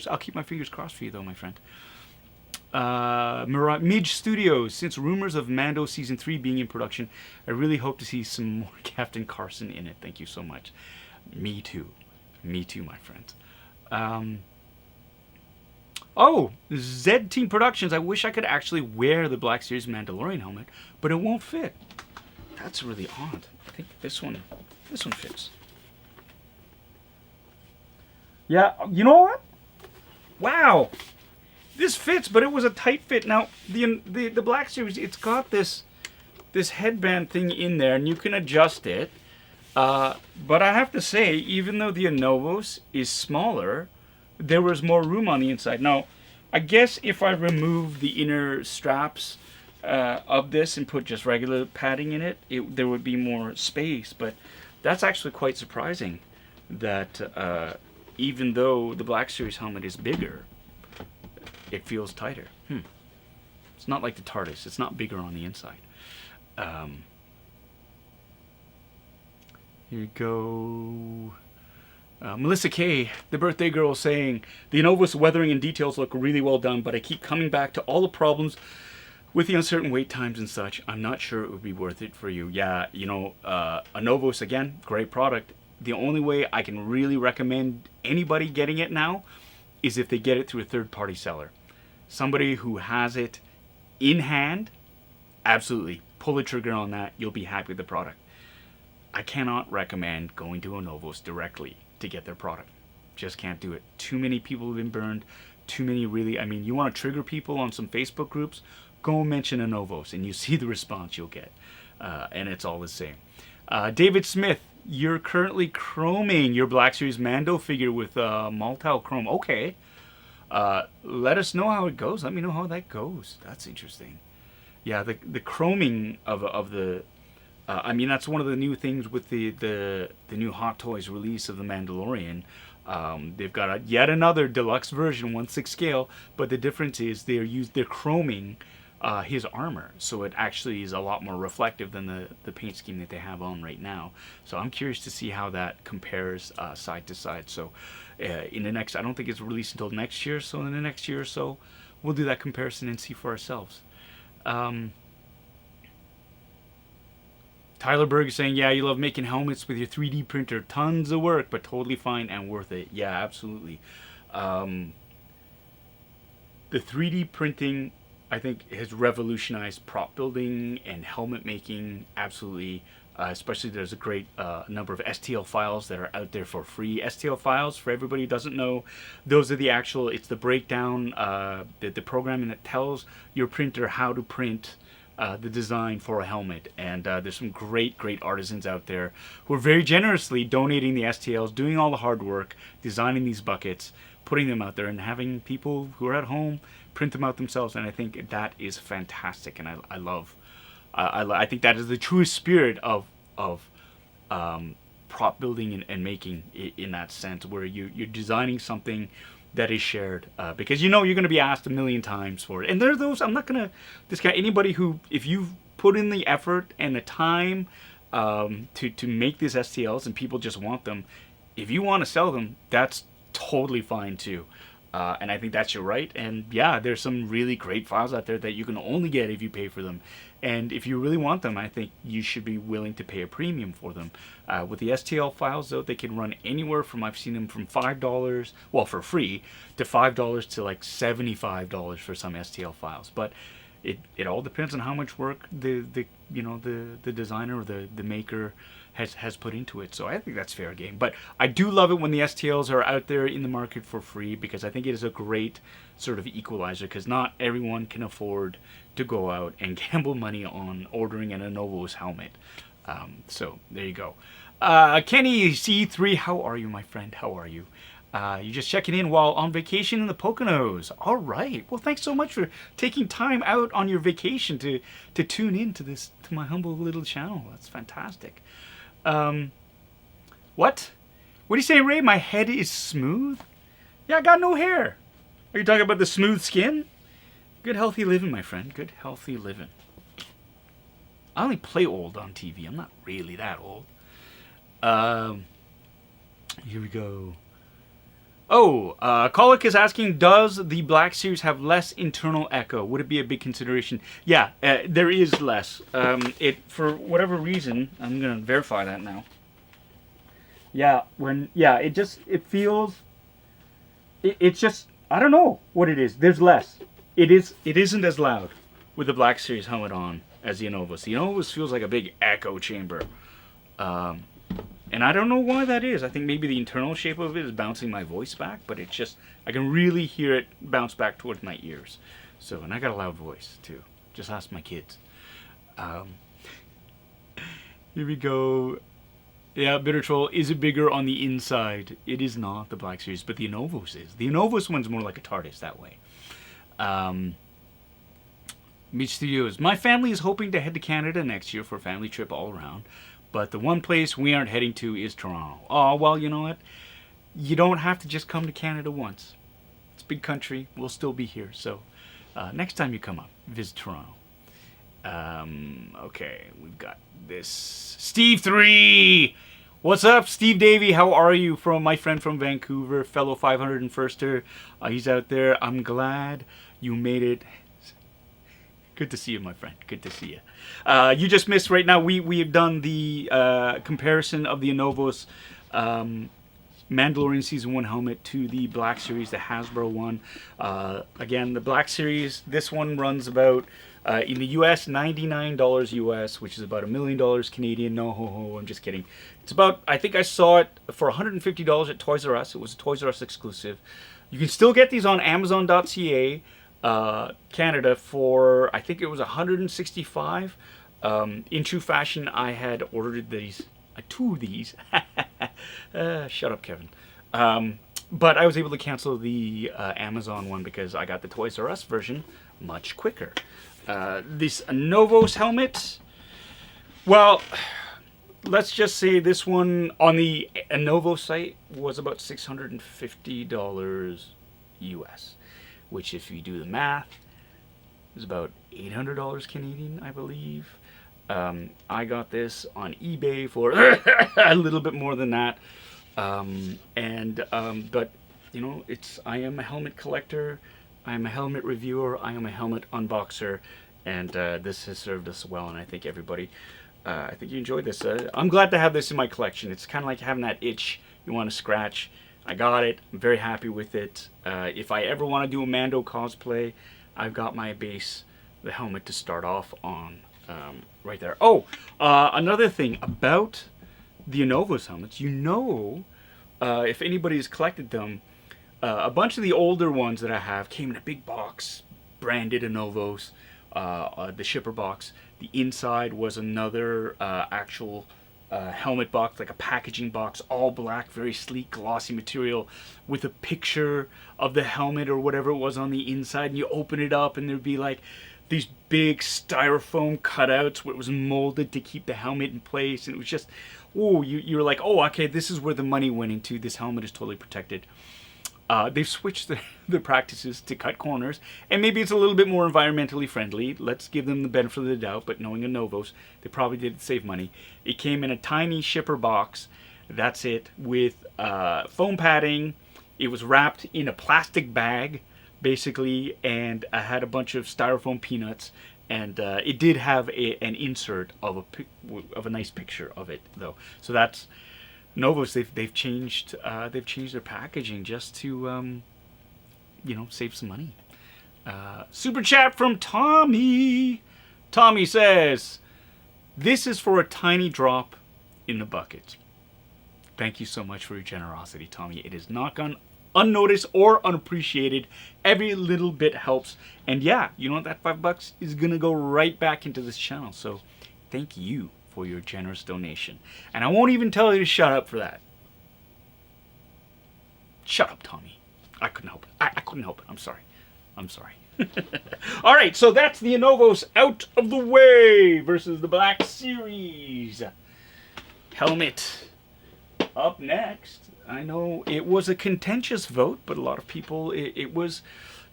I'll keep my fingers crossed for you, though, my friend. Midge Studios. Since rumors of Mando Season 3 being in production, I really hope to see some more Captain Carson in it. Thank you so much. Me too. Me too, my friend. Oh, Z Team Productions. I wish I could actually wear the Black Series Mandalorian helmet, but it won't fit. That's really odd. I think this one fits. Yeah, you know what? Wow, this fits, but it was a tight fit. Now the Black Series, it's got this headband thing in there, and you can adjust it. But I have to say, even though the ANOVOS is smaller, there was more room on the inside. Now, I guess if I remove the inner straps of this and put just regular padding in it, there would be more space. But that's actually quite surprising that even though the Black Series helmet is bigger, it feels tighter. It's not like the TARDIS. It's not bigger on the inside. Here we go. Melissa K, the birthday girl, saying, the ANOVOS weathering and details look really well done, but I keep coming back to all the problems with the uncertain wait times and such. I'm not sure it would be worth it for you. Yeah, ANOVOS, again, great product. The only way I can really recommend anybody getting it now is if they get it through a third-party seller. Somebody who has it in hand, absolutely, pull the trigger on that. You'll be happy with the product. I cannot recommend going to ANOVOS directly to get their product. Just can't do it. Too many people have been burned. Too many really, you want to trigger people on some Facebook groups, go mention ANOVOS and you see the response you'll get. And it's all the same. David Smith, you're currently chroming your Black Series Mando figure with Maltao Chrome. Okay. Let us know how it goes. Let me know how that goes. That's interesting. Yeah, the chroming of the... that's one of the new things with the new Hot Toys release of the Mandalorian. They've got yet another deluxe version, 1/6 scale, but the difference is they're chroming his armor, so it actually is a lot more reflective than the paint scheme that they have on right now. So I'm curious to see how that compares side to side. So in the next, I don't think it's released until next year, so in the next year or so, we'll do that comparison and see for ourselves. Tyler Berg is saying, yeah, you love making helmets with your 3D printer. Tons of work, but totally fine and worth it. Yeah, absolutely. the 3D printing, I think, has revolutionized prop building and helmet making. Absolutely. Especially there's a great number of STL files that are out there for free. STL files, for everybody who doesn't know, those are the actual, it's the breakdown, the programming that tells your printer how to print the design for a helmet. And there's some great artisans out there who are very generously donating the STLs, doing all the hard work, designing these buckets, putting them out there, and having people who are at home print them out themselves. And I think that is fantastic, and I love. I think that is the truest spirit of prop building and making in that sense, where you're designing something that is shared, because you're going to be asked a million times for it. And there are those, I'm not going to discount anybody who, if you've put in the effort and the time to make these STLs and people just want them, if you want to sell them, that's totally fine too. And I think that's your right. And yeah, there's some really great files out there that you can only get if you pay for them. And if you really want them, I think you should be willing to pay a premium for them. With the STL files, though, they can run anywhere from, I've seen them from $5, well, for free, to $5 to like $75 for some STL files. But it all depends on how much work the designer or the maker has put into it. So I think that's fair game. But I do love it when the STLs are out there in the market for free, because I think it is a great sort of equalizer, because not everyone can afford to go out and gamble money on ordering an ANOVOS helmet. So there you go. Kenny C3, how are you, my friend? How are you? You're just checking in while on vacation in the Poconos. All right. Well, thanks so much for taking time out on your vacation to tune in to my humble little channel. That's fantastic. What? What are you saying, Ray? My head is smooth? Yeah, I got no hair. Are you talking about the smooth skin? Good healthy living, my friend. Good healthy living. I only play old on TV. I'm not really that old. Here we go. Oh, Colic is asking, does the Black Series have less internal echo? Would it be a big consideration? Yeah, there is less. For whatever reason, I'm going to verify that now. Yeah, it feels, it's just, I don't know what it is. There's less. It isn't as loud with the Black Series helmet on as the ANOVOS. The ANOVOS feels like a big echo chamber. And I don't know why that is. I think maybe the internal shape of it is bouncing my voice back, but it's just, I can really hear it bounce back towards my ears. So, and I got a loud voice too. Just ask my kids. Here we go. Yeah, Bitter Troll, is it bigger on the inside? It is not, the Black Series, but the ANOVOS is. The ANOVOS one's more like a TARDIS that way. Mitch Studios, my family is hoping to head to Canada next year for a family trip all around. But the one place we aren't heading to is Toronto. Oh, well, you know what? You don't have to just come to Canada once. It's a big country. We'll still be here. So next time you come up, visit Toronto. Okay, we've got this. Steve 3! What's up, Steve Davey? How are you? From my friend from Vancouver, fellow 501ster. He's out there. I'm glad you made it. Good to see you, my friend. Good to see you. You just missed right now. We have done the comparison of the ANOVOS Mandalorian Season 1 helmet to the Black Series, the Hasbro one. Again, the Black Series, this one runs about, in the US, $99 US, which is about $1 million Canadian. No, I'm just kidding. It's about, I think I saw it for $150 at Toys R Us. It was a Toys R Us exclusive. You can still get these on Amazon.ca. Canada for, I think it was $165. In true fashion, I had ordered these, two of these. Shut up, Kevin. But I was able to cancel the Amazon one because I got the Toys R Us version much quicker. This ANOVOS helmet, well, let's just say this one on the ANOVOS site was about $650 US. Which, if you do the math, is about $800 Canadian, I believe. I got this on eBay for a little bit more than that. But you know, I am a helmet collector, I am a helmet reviewer, I am a helmet unboxer, and this has served us well. And I think everybody, I think you enjoyed this. I'm glad to have this in my collection. It's kind of like having that itch you want to scratch. I got it. I'm very happy with it. If I ever want to do a Mando cosplay, I've got my base, the helmet to start off on right there. Oh, another thing about the ANOVOS helmets, you know, if anybody's collected them, a bunch of the older ones that I have came in a big box, branded ANOVOS, the shipper box. The inside was another actual helmet box, like a packaging box, all black, very sleek, glossy material, with a picture of the helmet or whatever it was on the inside. And you open it up, and there'd be like these big styrofoam cutouts where it was molded to keep the helmet in place. And it was just, oh, you're like, oh, okay, this is where the money went into. This helmet is totally protected. They've switched the practices to cut corners, and maybe it's a little bit more environmentally friendly. Let's give them the benefit of the doubt, but knowing ANOVOS, they probably did save money. It came in a tiny shipper box, that's it, with foam padding. It was wrapped in a plastic bag, basically, and I had a bunch of styrofoam peanuts, and it did have an insert of a nice picture of it, though. So that's ANOVOS. They've changed their packaging just to you know, save some money. Super chat from Tommy. Tommy says, "This is for a tiny drop in the bucket." Thank you so much for your generosity, Tommy. It has not gone unnoticed or unappreciated. Every little bit helps. And yeah, you know what? That $5 is gonna go right back into this channel. So thank you for your generous donation. And I won't even tell you to shut up for that. Shut up, Tommy. I couldn't help it. I couldn't help it. I'm sorry. I'm sorry. All right, so that's the ANOVOS out of the way versus the Black Series helmet. Up next, I know it was a contentious vote, but a lot of people, it was,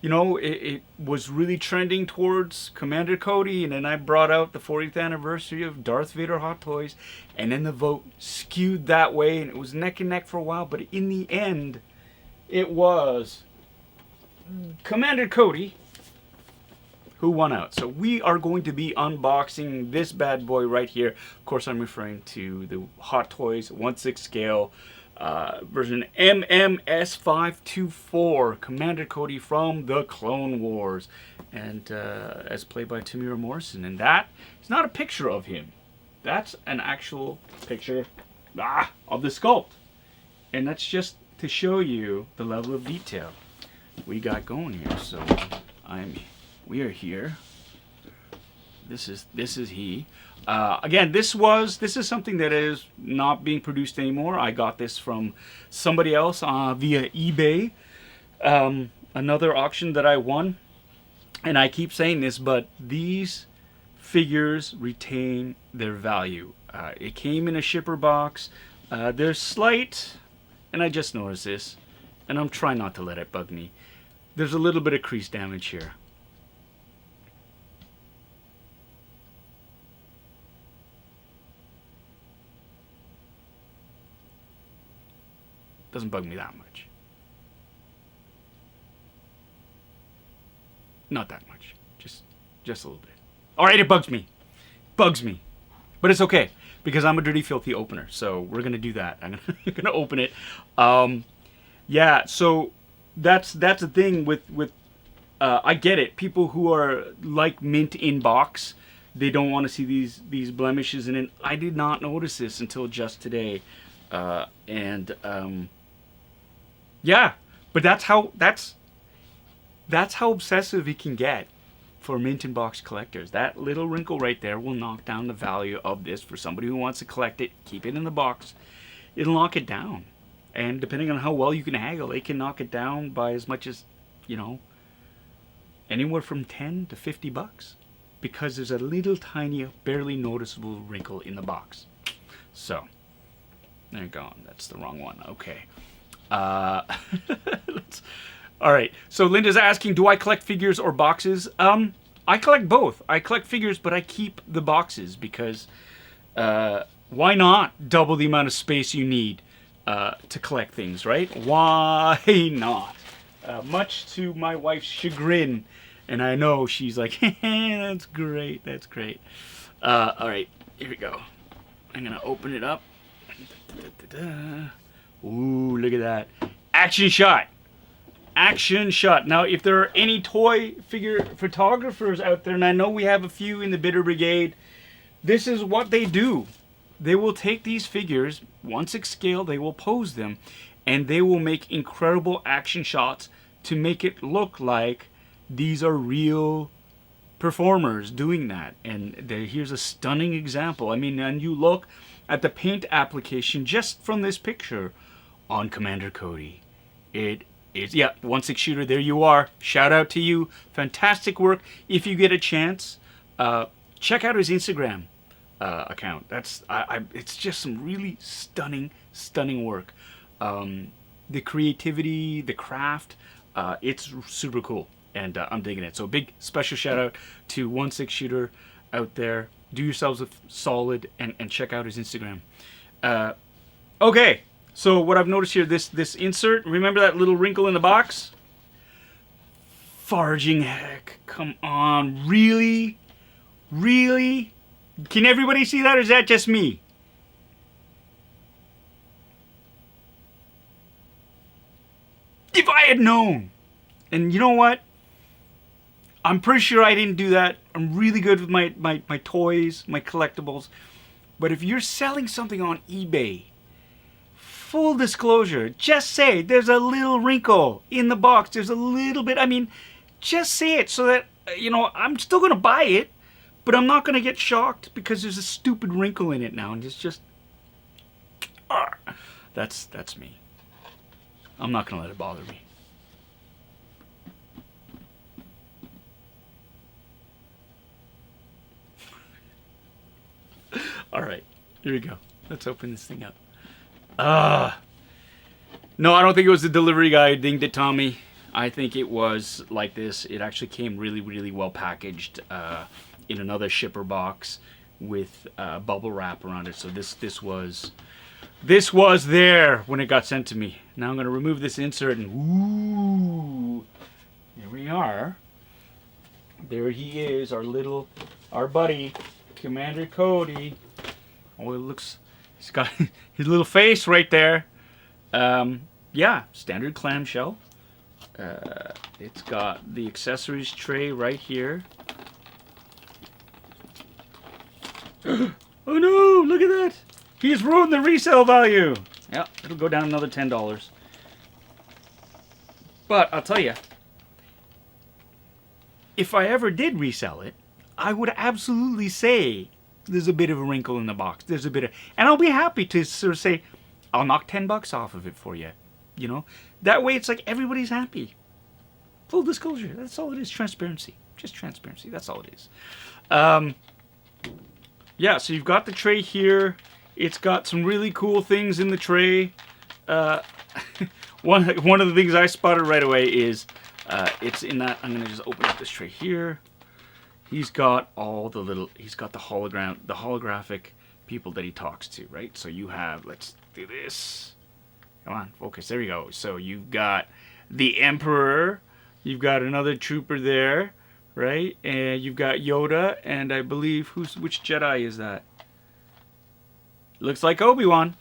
you know, it was really trending towards Commander Cody, and then I brought out the 40th anniversary of Darth Vader Hot Toys, and then the vote skewed that way, and it was neck and neck for a while, but in the end, it was Commander Cody who won out. So we are going to be unboxing this bad boy right here. Of course, I'm referring to the Hot Toys 1/6 scale version MMS524, Commander Cody from the Clone Wars, and as played by Tamira Morrison. And that is not a picture of him. That's an actual picture of the sculpt. And that's just to show you the level of detail we got going here. So we are here. This is he. Again, this is something that is not being produced anymore. I got this from somebody else via eBay. Another auction that I won. And I keep saying this, but these figures retain their value. It came in a shipper box. There's slight, and I just noticed this, and I'm trying not to let it bug me. There's a little bit of crease damage here. Doesn't bug me that much. Not that much. Just a little bit. All right, it bugs me. Bugs me. But it's okay because I'm a dirty, filthy opener. So we're going to do that. I'm gonna open it. Yeah, so that's the thing with I get it. People who are like mint in box, they don't want to see these blemishes in it. I did not notice this until just today. Yeah, but that's how obsessive it can get for mint in box collectors. That little wrinkle right there will knock down the value of this for somebody who wants to collect it, keep it in the box. It'll knock it down. And depending on how well you can haggle, it can knock it down by as much as, you know, anywhere from 10 to 50 bucks. Because there's a little tiny, barely noticeable wrinkle in the box. So, there you go. That's the wrong one. Okay. All right. So Linda's asking, do I collect figures or boxes? I collect both. I collect figures, but I keep the boxes because why not double the amount of space you need to collect things, right? Why not? Much to my wife's chagrin, and I know she's like, that's great, that's great. All right, here we go. I'm gonna open it up. Ooh, look at that. Action shot. Action shot. Now, if there are any toy figure photographers out there, and I know we have a few in the Bitter Brigade, this is what they do. They will take these figures, 1/6 scale, they will pose them, and they will make incredible action shots to make it look like these are real performers doing that. And here's a stunning example. I mean, and you look at the paint application just from this picture on Commander Cody. It is, yeah, 1/6 shooter, there you are. Shout out to you. Fantastic work. If you get a chance, check out his Instagram account. It's just some really stunning work. The creativity, the craft, it's super cool, and I'm digging it. So big special shout out to 1/6 shooter out there. Do yourselves a solid and check out his Instagram. Okay, so what I've noticed here, this insert, remember that little wrinkle in the box? Farging heck, come on, really? Really? Can everybody see that, or is that just me? If I had known. And you know what? I'm pretty sure I didn't do that. I'm really good with my toys, my collectibles. But if you're selling something on eBay, full disclosure, just say there's a little wrinkle in the box. There's a little bit. I mean, just say it so that, you know, I'm still going to buy it, but I'm not going to get shocked because there's a stupid wrinkle in it now. And it's just, that's me. I'm not going to let it bother me. All right, here we go. Let's open this thing up. No, I don't think it was the delivery guy who dinged it, Tommy. I think it was like this. It actually came really well packaged in another shipper box with bubble wrap around it. So this was there when it got sent to me. Now I'm going to remove this insert, and ooh, here we are. There he is, our buddy, Commander Cody. Oh, it looks, he's got his little face right there. Yeah, standard clamshell. It's got the accessories tray right here. Oh no, look at that. He's ruined the resale value. Yeah, it'll go down another $10. But I'll tell you, if I ever did resell it, I would absolutely say there's a bit of a wrinkle in the box. There's a bit of, and I'll be happy to sort of say, I'll knock $10 off of it for you. You know, that way it's like everybody's happy. Full disclosure. That's all it is. Transparency. Just transparency. That's all it is. Yeah, so you've got the tray here. It's got some really cool things in the tray. One of the things I spotted right away is it's in that. I'm gonna just open up this tray here. He's got he's got the holographic people that he talks to, right? So you have, let's do this. Come on, focus. There we go. So you've got the Emperor. You've got another trooper there, right? And you've got Yoda, and I believe which Jedi is that? Looks like Obi-Wan.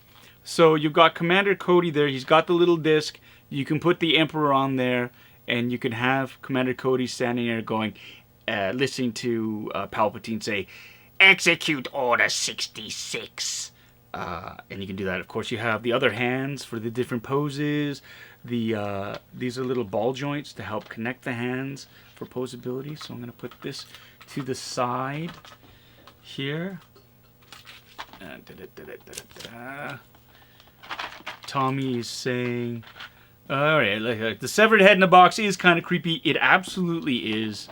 So you've got Commander Cody there. He's got the little disc. You can put the Emperor on there, and you can have Commander Cody standing there going, listening to Palpatine say, "Execute Order 66." And you can do that. Of course, you have the other hands for the different poses. These are little ball joints to help connect the hands for posability. So I'm going to put this to the side here. Tommy is saying, all right, the severed head in the box is kind of creepy. It absolutely is.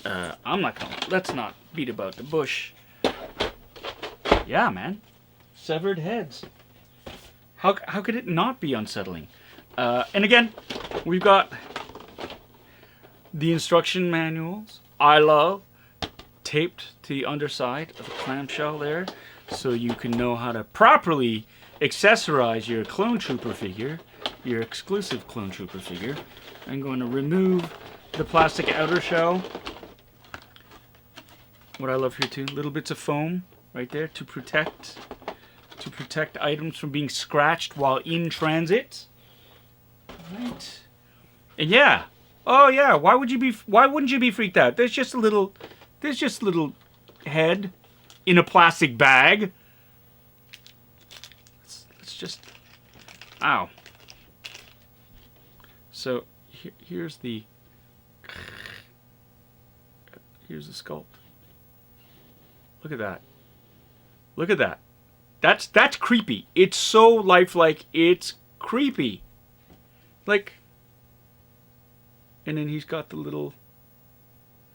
Let's not beat about the bush. Yeah, man. Severed heads. How could it not be unsettling? And again, we've got the instruction manuals. I love taped to the underside of the clamshell there, so you can know how to properly accessorize your clone trooper figure, your exclusive clone trooper figure. I'm going to remove the plastic outer shell. What I love here too, little bits of foam right there to protect items from being scratched while in transit. Right. And yeah. Oh yeah. Why wouldn't you be freaked out? There's just a little head in a plastic bag. Let's just. Ow. So here's the sculpt. Look at that. Look at that. That's creepy. It's so lifelike. It's creepy. Like, and then he's got the little,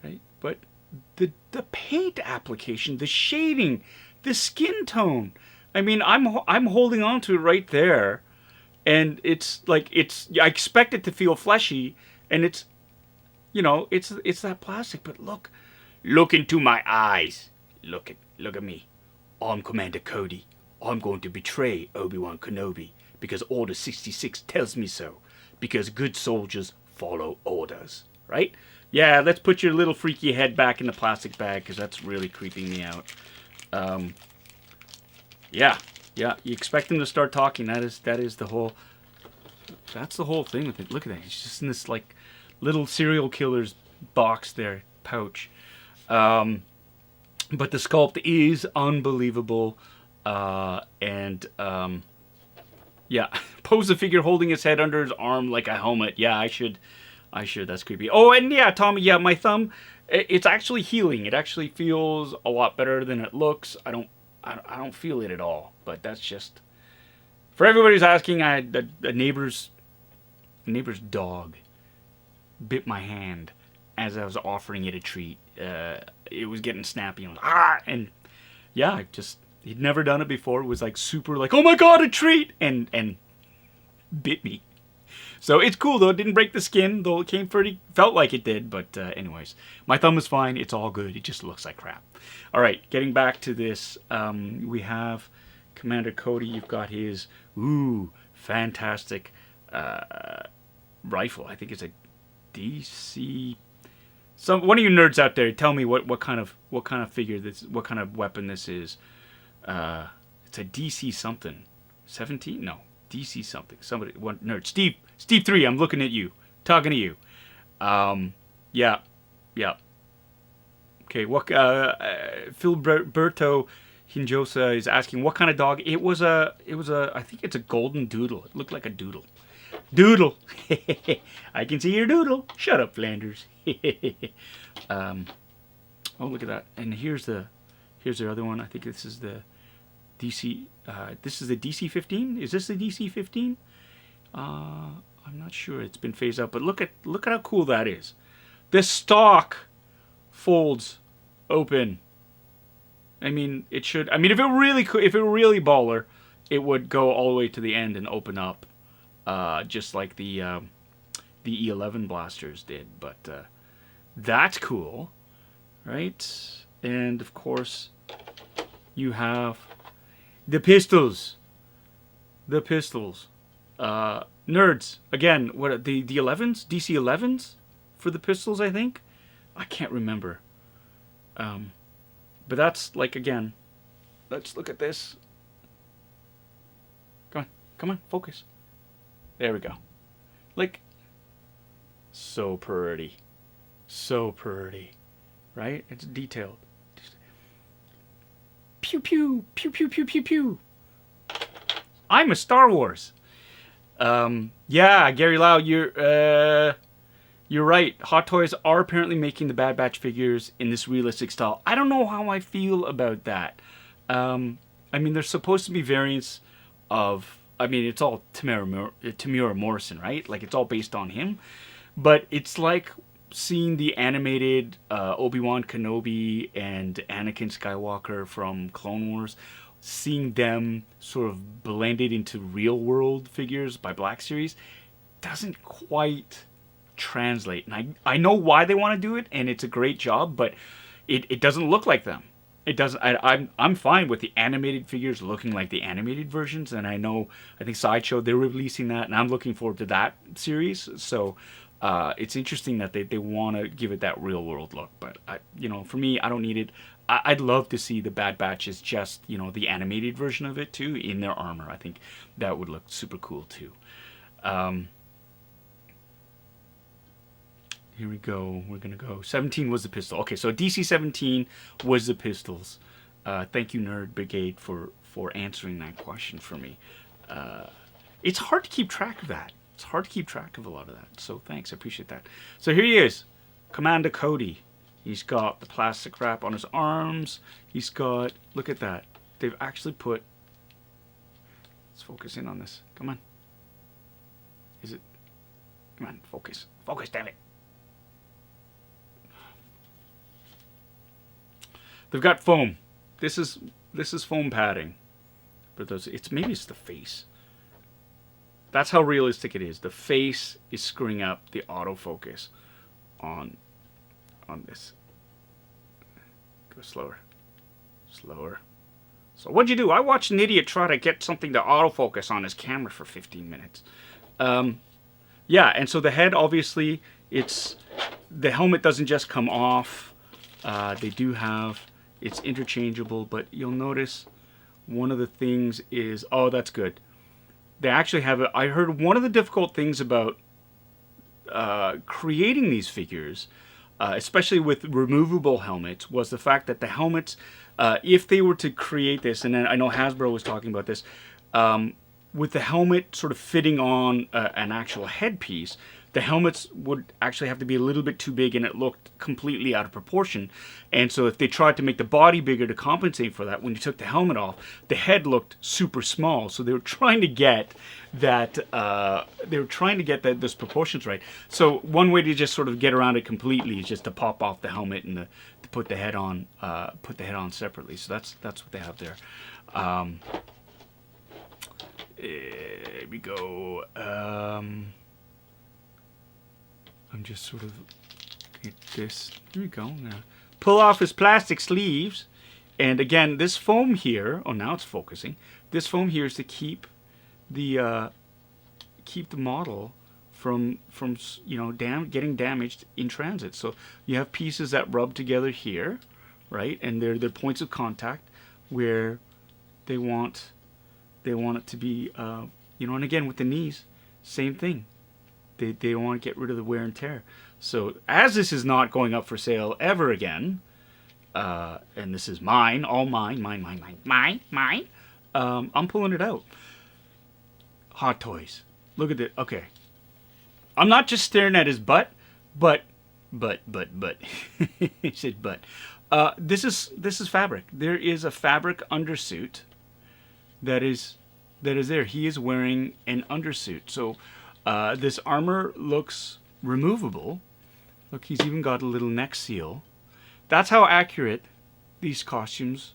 right? But the paint application, the shading, the skin tone. I mean, I'm holding on to it right there, and it's like I expect it to feel fleshy, and it's, you know, it's that plastic. But look into my eyes. Look at me. I'm Commander Cody. I'm going to betray Obi-Wan Kenobi because Order 66 tells me so. Because good soldiers follow orders, right? Yeah, let's put your little freaky head back in the plastic bag because that's really creeping me out. Yeah, you expect him to start talking. That is the whole. That's the whole thing with it. Look at that. He's just in this like little serial killer's box there, pouch. But the sculpt is unbelievable, and yeah, pose the figure holding his head under his arm like a helmet. Yeah, I should. That's creepy. Oh, and yeah, Tommy. Yeah, my thumb. It's actually healing. It actually feels a lot better than it looks. I don't feel it at all. But that's just for everybody who's asking. The neighbor's dog bit my hand as I was offering it a treat. It was getting snappy and yeah, he'd never done it before. It was like super like, oh my god, a treat, and bit me. So it's cool though. It didn't break the skin, though it felt like it did. But anyways, my thumb is fine. It's all good. It just looks like crap. All right, getting back to this, we have Commander Cody. You've got his fantastic rifle. I think it's a DC. One of you nerds out there, tell me what kind of figure this, what kind of weapon this is. It's a DC something, 17? No, DC something. Somebody, one nerd, Steve 3. I'm looking at you, talking to you. Yeah. Okay, what? Filberto Hinjosa is asking what kind of dog. It was a. I think it's a golden doodle. It looked like a doodle. Doodle. I can see your doodle. Shut up, Flanders. Oh, look at that. And here's the other one. I think this is the DC. This is the DC-15. Is this the DC-15? I'm not sure. It's been phased out, but look at how cool that is. The stock folds open. I mean, it should. I mean, if it were really baller, it would go all the way to the end and open up. Just like the E11 blasters did, but that's cool, right? And of course, you have the pistols. Nerds again. What the 11s? DC 11s for the pistols? I think. I can't remember. But that's like again. Let's look at this. Come on, focus. There we go. Like, so pretty. Right? It's detailed. Pew, pew, pew, pew, pew, pew, pew. I'm a Star Wars. Yeah, Gary Lau, you're right. Hot Toys are apparently making the Bad Batch figures in this realistic style. I don't know how I feel about that. I mean, there's supposed to be variants of... I mean, it's all Tamura Morrison, right? Like, it's all based on him. But it's like seeing the animated Obi-Wan Kenobi and Anakin Skywalker from Clone Wars, seeing them sort of blended into real-world figures by Black Series, doesn't quite translate. And I know why they want to do it, and it's a great job, but it doesn't look like them. It doesn't. I'm fine with the animated figures looking like the animated versions, and I think Sideshow, they're releasing that, and I'm looking forward to that series. So it's interesting that they want to give it that real world look. But for me, I don't need it. I'd love to see the Bad Batch as just the animated version of it too in their armor. I think that would look super cool too. Here we go. We're gonna go. 17 was the pistol. Okay, so DC 17 was the pistols. Thank you, Nerd Brigade, for answering that question for me. It's hard to keep track of that. It's hard to keep track of a lot of that. So thanks, I appreciate that. So here he is, Commander Cody. He's got the plastic wrap on his arms. He's got, look at that. They've actually put, let's focus in on this. Come on. Is it, come on, focus. Focus, damn it. They've got foam. This is foam padding. But maybe it's the face. That's how realistic it is. The face is screwing up the autofocus on this. Go slower. Slower. So what'd you do? I watched an idiot try to get something to autofocus on his camera for 15 minutes. Yeah, and so the head, obviously, the helmet doesn't just come off. They do have, it's interchangeable, but you'll notice one of the things is, oh, that's good. They actually have it. I heard one of the difficult things about creating these figures, especially with removable helmets, was the fact that the helmets, if they were to create this, and then I know Hasbro was talking about this, with the helmet sort of fitting on an actual headpiece, the helmets would actually have to be a little bit too big, and it looked completely out of proportion. And so if they tried to make the body bigger to compensate for that, when you took the helmet off, the head looked super small. So they were trying to get that, those proportions right. So one way to just sort of get around it completely is just to pop off the helmet and to put the head on separately. So that's what they have there. Here we go. I'm just sort of get this. Here we go. I'm gonna pull off his plastic sleeves, and again, this foam here. Oh, now it's focusing. This foam here is to keep the model from getting damaged in transit. So you have pieces that rub together here, right? And they're points of contact where they want it to be. And again with the knees, same thing. They don't want to get rid of the wear and tear. So as this is not going up for sale ever again, and this is mine, all mine, I'm pulling it out. Hot Toys. Look at it. Okay. I'm not just staring at his butt, but. He said butt. This is fabric. There is a fabric undersuit that is there. He is wearing an undersuit. So this armor looks removable. Look, he's even got a little neck seal. That's how accurate these costumes,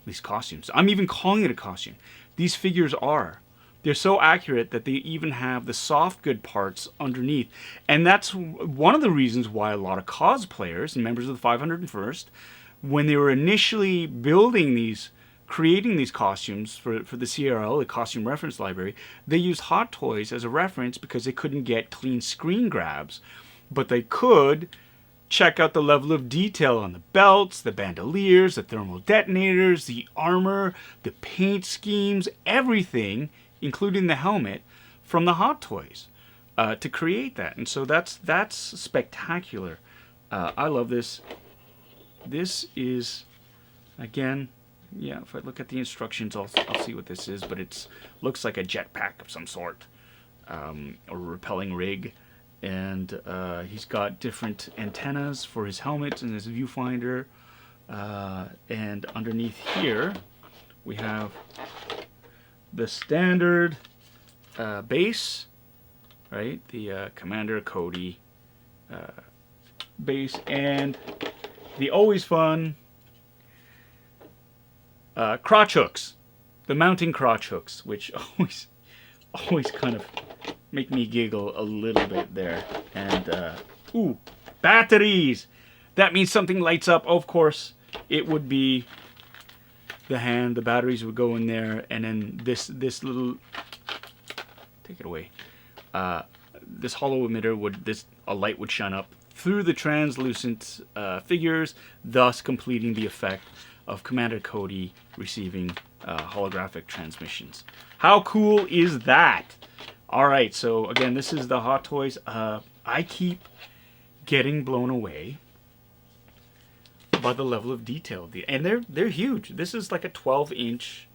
I'm even calling it a costume, these figures are. They're so accurate that they even have the soft good parts underneath. And that's one of the reasons why a lot of cosplayers and members of the 501st, when they were initially creating these costumes for the CRL, the Costume Reference Library, they used Hot Toys as a reference because they couldn't get clean screen grabs. But they could check out the level of detail on the belts, the bandoliers, the thermal detonators, the armor, the paint schemes, everything, including the helmet, from the Hot Toys to create that. And so that's spectacular. I love this. This is, again, yeah, if I look at the instructions, I'll see what this is, but it looks like a jetpack of some sort, or a repelling rig. And he's got different antennas for his helmet and his viewfinder. And underneath here, we have the standard base, right? The Commander Cody base, and the always fun crotch hooks, the mounting crotch hooks, which always kind of make me giggle a little bit there. And ooh, batteries. That means something lights up. Of course, it would be the hand. The batteries would go in there, and then this little, take it away. This hollow emitter a light would shine up through the translucent figures, thus completing the effect of Commander Cody receiving holographic transmissions. How cool is that? All right, so again, this is the Hot Toys. I keep getting blown away by the level of detail. And they're huge. This is like a 12-inch.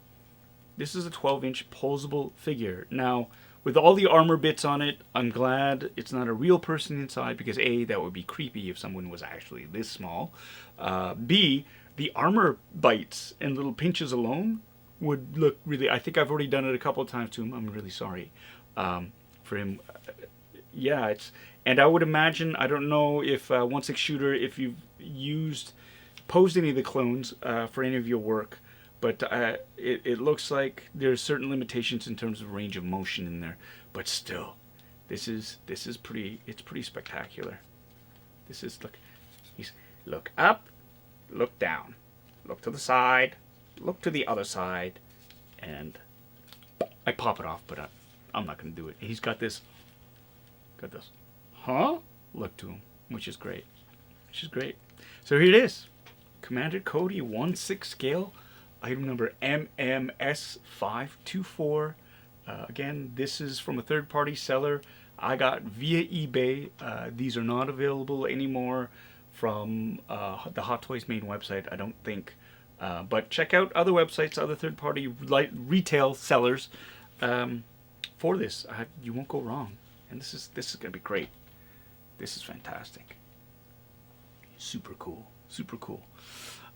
This is a 12-inch posable figure. Now, with all the armor bits on it, I'm glad it's not a real person inside, because A, that would be creepy if someone was actually this small. B, the armor bites and little pinches alone would look really... I think I've already done it a couple of times to him. I'm really sorry for him. Yeah, it's... And I would imagine, I don't know if 1/6 shooter, if you've posed any of the clones for any of your work, but it looks like there's certain limitations in terms of range of motion in there. But still, this is pretty. It's pretty spectacular. This is look up, look down, look to the side, look to the other side, and I pop it off. But I'm not going to do it. He's got this. Got this. Huh? Look to him, which is great. Which is great. So here it is. Commander Cody 1/6 scale. Item number MMS524. Again, this is from a third-party seller I got via eBay. These are not available anymore from the Hot Toys main website, I don't think. But check out other websites, other third-party retail sellers for this. You won't go wrong. And this is going to be great. This is fantastic. Super cool. Super cool.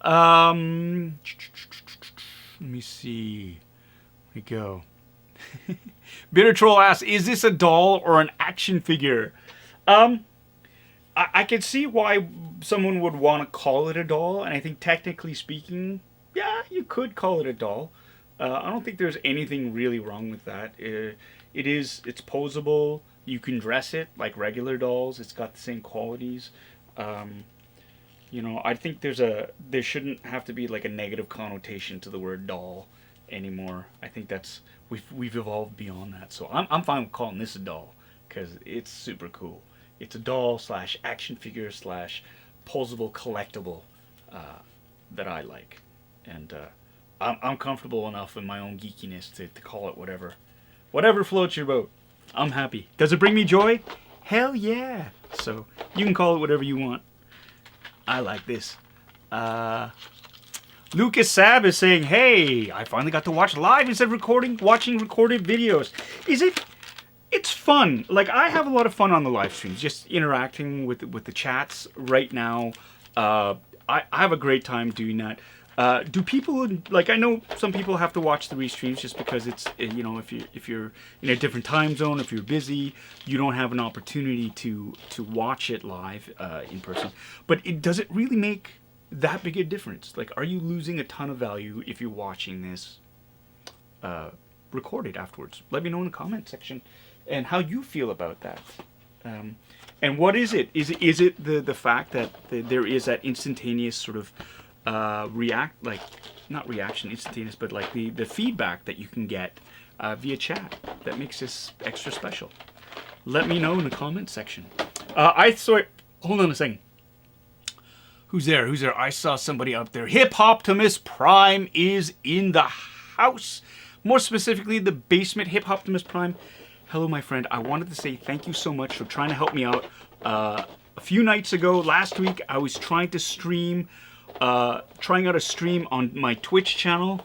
Let me see. Here we go. Bitter Troll asks, is this a doll or an action figure? I can see why someone would want to call it a doll, and I think technically speaking, yeah, you could call it a doll. I don't think there's anything really wrong with that. It's posable. You can dress it like regular dolls. It's got the same qualities. You know, I think there shouldn't have to be like a negative connotation to the word doll anymore. I think we've evolved beyond that. So I'm fine with calling this a doll because it's super cool. It's a doll slash action figure slash posable collectible that I like, and I'm comfortable enough in my own geekiness to call it whatever floats your boat. I'm happy. Does it bring me joy? Hell yeah! So you can call it whatever you want. I like this. Lucas Sab is saying, hey, I finally got to watch live instead of watching recorded videos. It's fun. Like, I have a lot of fun on the live streams, just interacting with the chats right now. I have a great time doing that. Do people, like, I know some people have to watch the restreams just because it's, you know, if you're in a different time zone, if you're busy, you don't have an opportunity to watch it live in person. But does it really make that big a difference? Like, are you losing a ton of value if you're watching this recorded afterwards? Let me know in the comment section and how you feel about that. And what is it? Is it the fact that there is that instantaneous sort of not reaction, instantaneous, but like the feedback that you can get via chat that makes this extra special? Let me know in the comment section. Hold on a second. Who's there? I saw somebody up there. Hip Optimus Prime is in the house. More specifically, the basement. Hip Optimus Prime. Hello, my friend. I wanted to say thank you so much for trying to help me out. A few nights ago, last week, I was trying to stream, trying out a stream on my Twitch channel,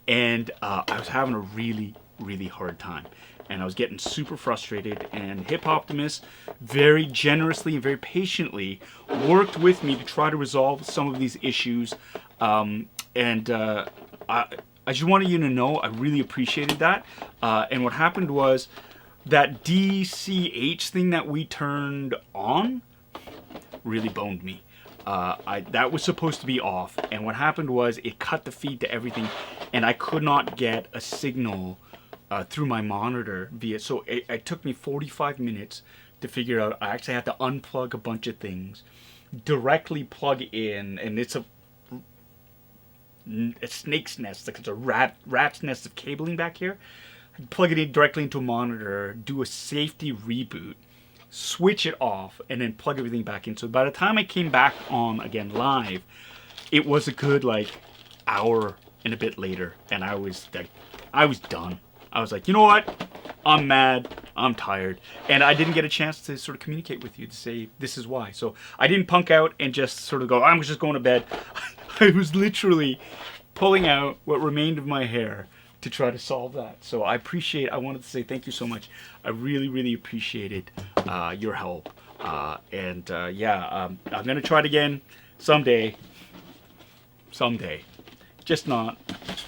and I was having a really, really hard time. And I was getting super frustrated, and Hip Optimus very generously and very patiently worked with me to try to resolve some of these issues. I just wanted you to know I really appreciated that. And what happened was that DCH thing that we turned on really boned me. That was supposed to be off, and what happened was it cut the feed to everything, and I could not get a signal through my monitor so it took me 45 minutes to figure out. I actually had to unplug a bunch of things, directly plug in, and it's a snake's nest, like it's a rat's nest of cabling back here. Plug it in directly into a monitor, do a safety reboot, switch it off, and then plug everything back in. So by the time I came back on again live, it was a good like hour and a bit later, and I was done. I was like, you know what? I'm mad, I'm tired, and I didn't get a chance to sort of communicate with you to say this is why. So I didn't punk out and just sort of go, I'm just going to bed. I was literally pulling out what remained of my hair to try to solve that. So I wanted to say thank you so much. I really, really appreciated your help. I'm gonna try it again someday. Just not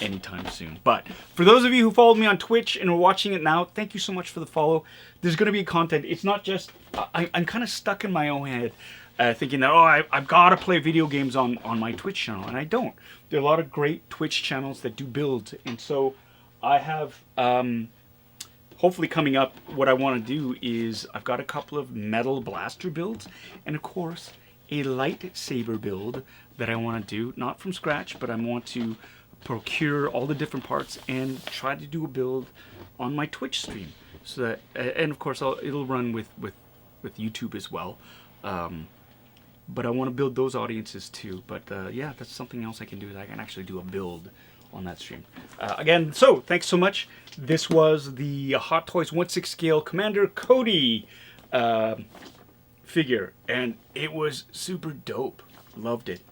anytime soon. But for those of you who followed me on Twitch and are watching it now, thank you so much for the follow. There's going to be content. It's not just... I'm kind of stuck in my own head thinking that, I've got to play video games on my Twitch channel. And I don't. There are a lot of great Twitch channels that do builds. And so I have... hopefully coming up, what I want to do is I've got a couple of metal blaster builds. And of course, a lightsaber build that I want to do, not from scratch, but I want to procure all the different parts and try to do a build on my Twitch stream. So that, and of course, it'll run with YouTube as well. But I want to build those audiences too. But yeah, that's something else I can do. Is I can actually do a build on that stream. Again, so thanks so much. This was the Hot Toys 1/6 scale Commander Cody figure, and it was super dope. Loved it.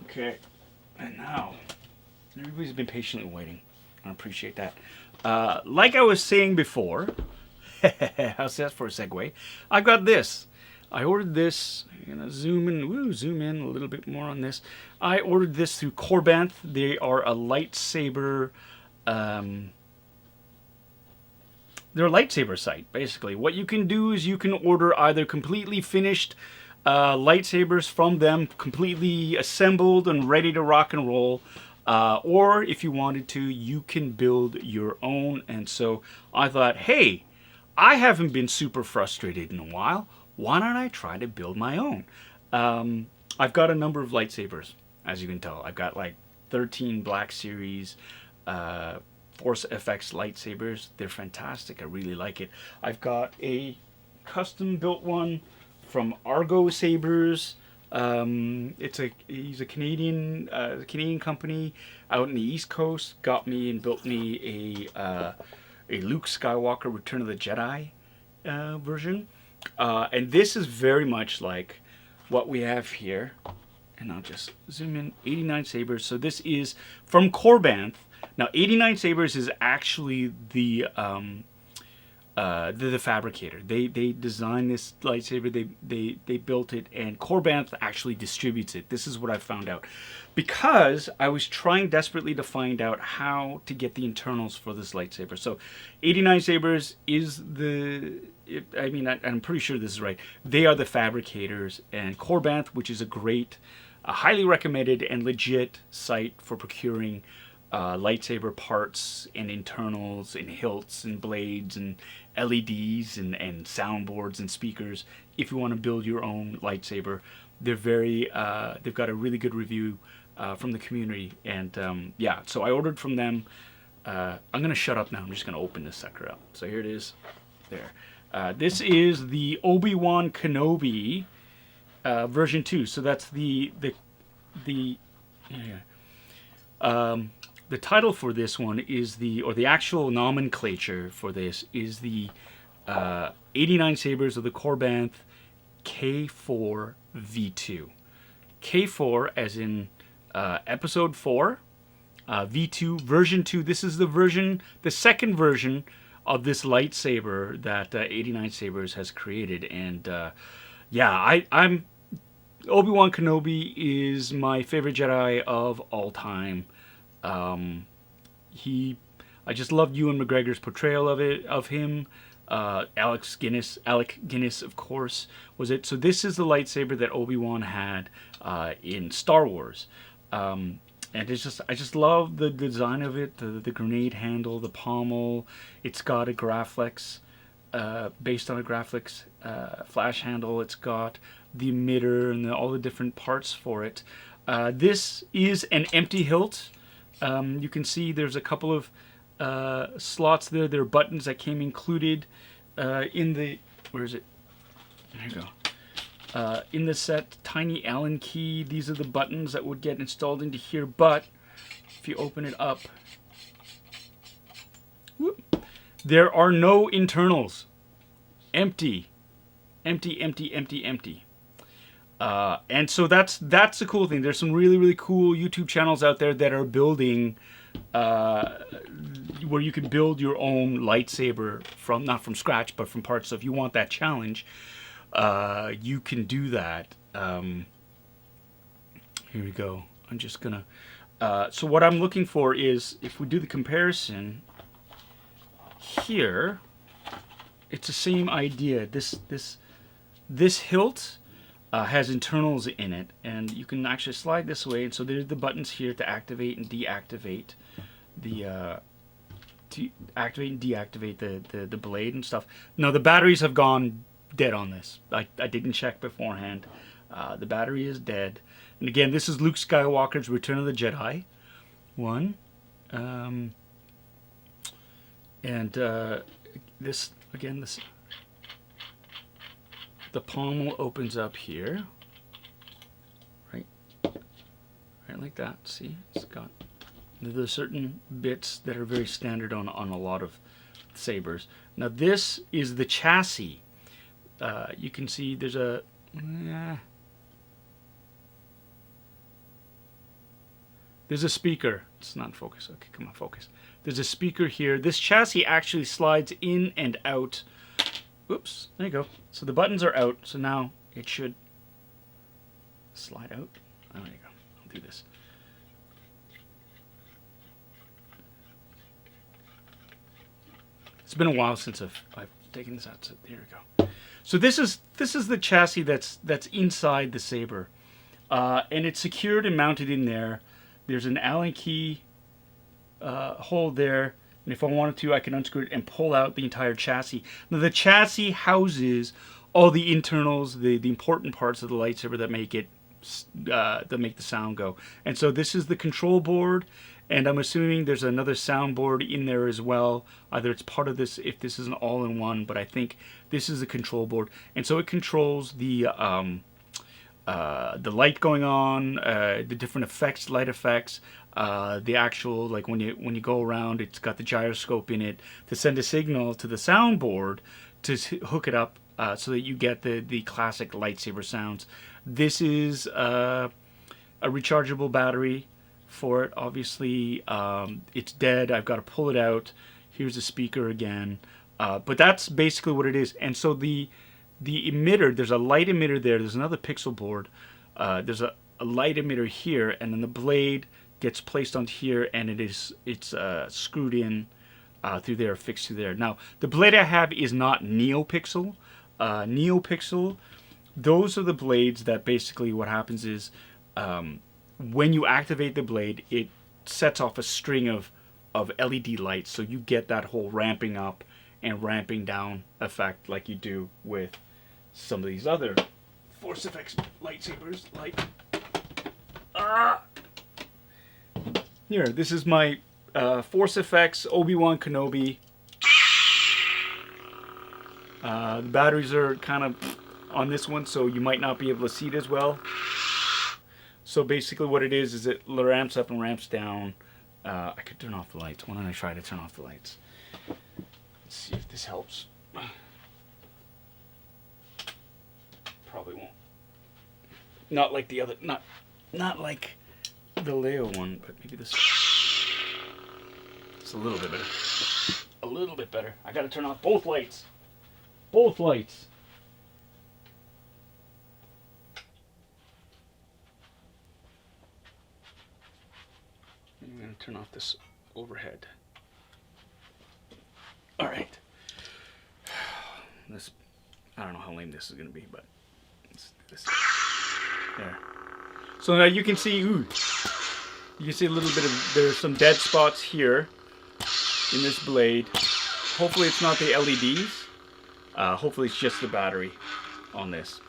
Okay, and now everybody's been patiently waiting. I appreciate that. Like I was saying before, how's that for a segue? I've got this. I ordered this. I'm gonna zoom in a little bit more on this. I ordered this through KORBANTH. They are a lightsaber. They're a lightsaber site, basically. What you can do is you can order either completely finished lightsabers from them, completely assembled and ready to rock and roll, or if you wanted to, you can build your own. And so I thought, hey, I haven't been super frustrated in a while. Why don't I try to build my own? I've got a number of lightsabers, as you can tell. I've got like 13 Black Series Force FX lightsabers. They're fantastic. I really like it. I've got a custom built one from ANOVOS. He's a Canadian company out in the East Coast. Got me and built me a Luke Skywalker Return of the Jedi version. And this is very much like what we have here. And I'll just zoom in. 89SABERS. So this is from KORBANTH. Now, 89SABERS is actually the fabricator. They designed this lightsaber. They built it, and KORBANTH actually distributes it. This is what I found out, because I was trying desperately to find out how to get the internals for this lightsaber. So, 89SABERS is I'm pretty sure this is right. They are the fabricators, and KORBANTH, which is a highly recommended and legit site for procuring lightsaber parts and internals and hilts and blades and LEDs and soundboards and speakers. If you want to build your own lightsaber, they've got a really good review from the community. And yeah, so I ordered from them. I'm gonna shut up now. I'm just gonna open this sucker up. So here it is. There. This is the Obi-Wan Kenobi version 2. So that's the title for this one is the actual nomenclature for this is the 89SABERS of the KORBANTH K4V2. K4 as in episode 4, V2 version 2. This is the second version of this lightsaber that 89SABERS has created. And yeah, I'm Obi-Wan Kenobi is my favorite Jedi of all time. I just loved Ewan McGregor's portrayal of him. Alec Guinness, of course, was it. So this is the lightsaber that Obi-Wan had in Star Wars. And I just love the design of it, the grenade handle, the pommel. It's got a Graflex, based on a Graflex flash handle. It's got the emitter and all the different parts for it. This is an empty hilt. You can see there's a couple of slots there. There are buttons that came included in the... Where is it? There you go. In the set, tiny Allen key. These are the buttons that would get installed into here. But if you open it up, whoop, There are no internals. Empty. Empty, empty, empty, empty. And so that's the cool thing. There's some really, really cool YouTube channels out there that are building, where you can build your own lightsaber from, not from scratch, but from parts. So if you want that challenge, you can do that. Here we go. I'm just gonna, so what I'm looking for is, if we do the comparison here, it's the same idea. This hilt has internals in it, and you can actually slide this away. And so there's the buttons here to activate and deactivate the the blade and stuff. Now the batteries have gone dead on this. I didn't check beforehand. The battery is dead. And again, this is Luke Skywalker's Return of the Jedi 1. This again, the pommel opens up here, right like that. See, it's got, there's certain bits that are very standard on a lot of sabers. Now this is the chassis. You can see there's a there's a speaker. It's not in focus. Okay, come on, focus. There's a speaker here. This chassis actually slides in and out. Oops, there you go. So the buttons are out, so now it should slide out. Oh, there you go. I'll do this. It's been a while since I've taken this out. So here we go. So this is the chassis that's inside the saber, and it's secured and mounted in there. There's an Allen key hole there. And if I wanted to, I can unscrew it and pull out the entire chassis. Now the chassis houses all the internals, the important parts of the lightsaber that make it, that make the sound go. And so this is the control board, and I'm assuming there's another soundboard in there as well. Either it's part of this, if this is an all-in-one, but I think this is the control board. And so it controls the light going on, the different effects, light effects. The actual, like when you go around, it's got the gyroscope in it to send a signal to the soundboard to hook it up so that you get the classic lightsaber sounds. This is a rechargeable battery for it. Obviously, it's dead. I've got to pull it out. Here's the speaker again. But that's basically what it is. And so the emitter, there's a light emitter there. There's another pixel board. There's a light emitter here, and then the blade gets placed onto here, and it's screwed in through there, fixed through there. Now the blade I have is not NeoPixel. NeoPixel, those are the blades that basically what happens is when you activate the blade, it sets off a string of LED lights, so you get that whole ramping up and ramping down effect like you do with some of these other Force FX lightsabers, like here, this is my Force FX Obi-Wan Kenobi. The batteries are kind of on this one, so you might not be able to see it as well. So basically what it is it ramps up and ramps down. I could turn off the lights. Why don't I try to turn off the lights? Let's see if this helps. Probably won't. Not like the other, not like the Leo one, but maybe this. It's a little bit better. A little bit better. I gotta turn off both lights. Both lights. I'm gonna turn off this overhead. All right. This, I don't know how lame this is gonna be, but let's do this. There. So now you can see, you can see a little bit of, there's some dead spots here in this blade. Hopefully it's not the LEDs. Hopefully it's just the battery on this.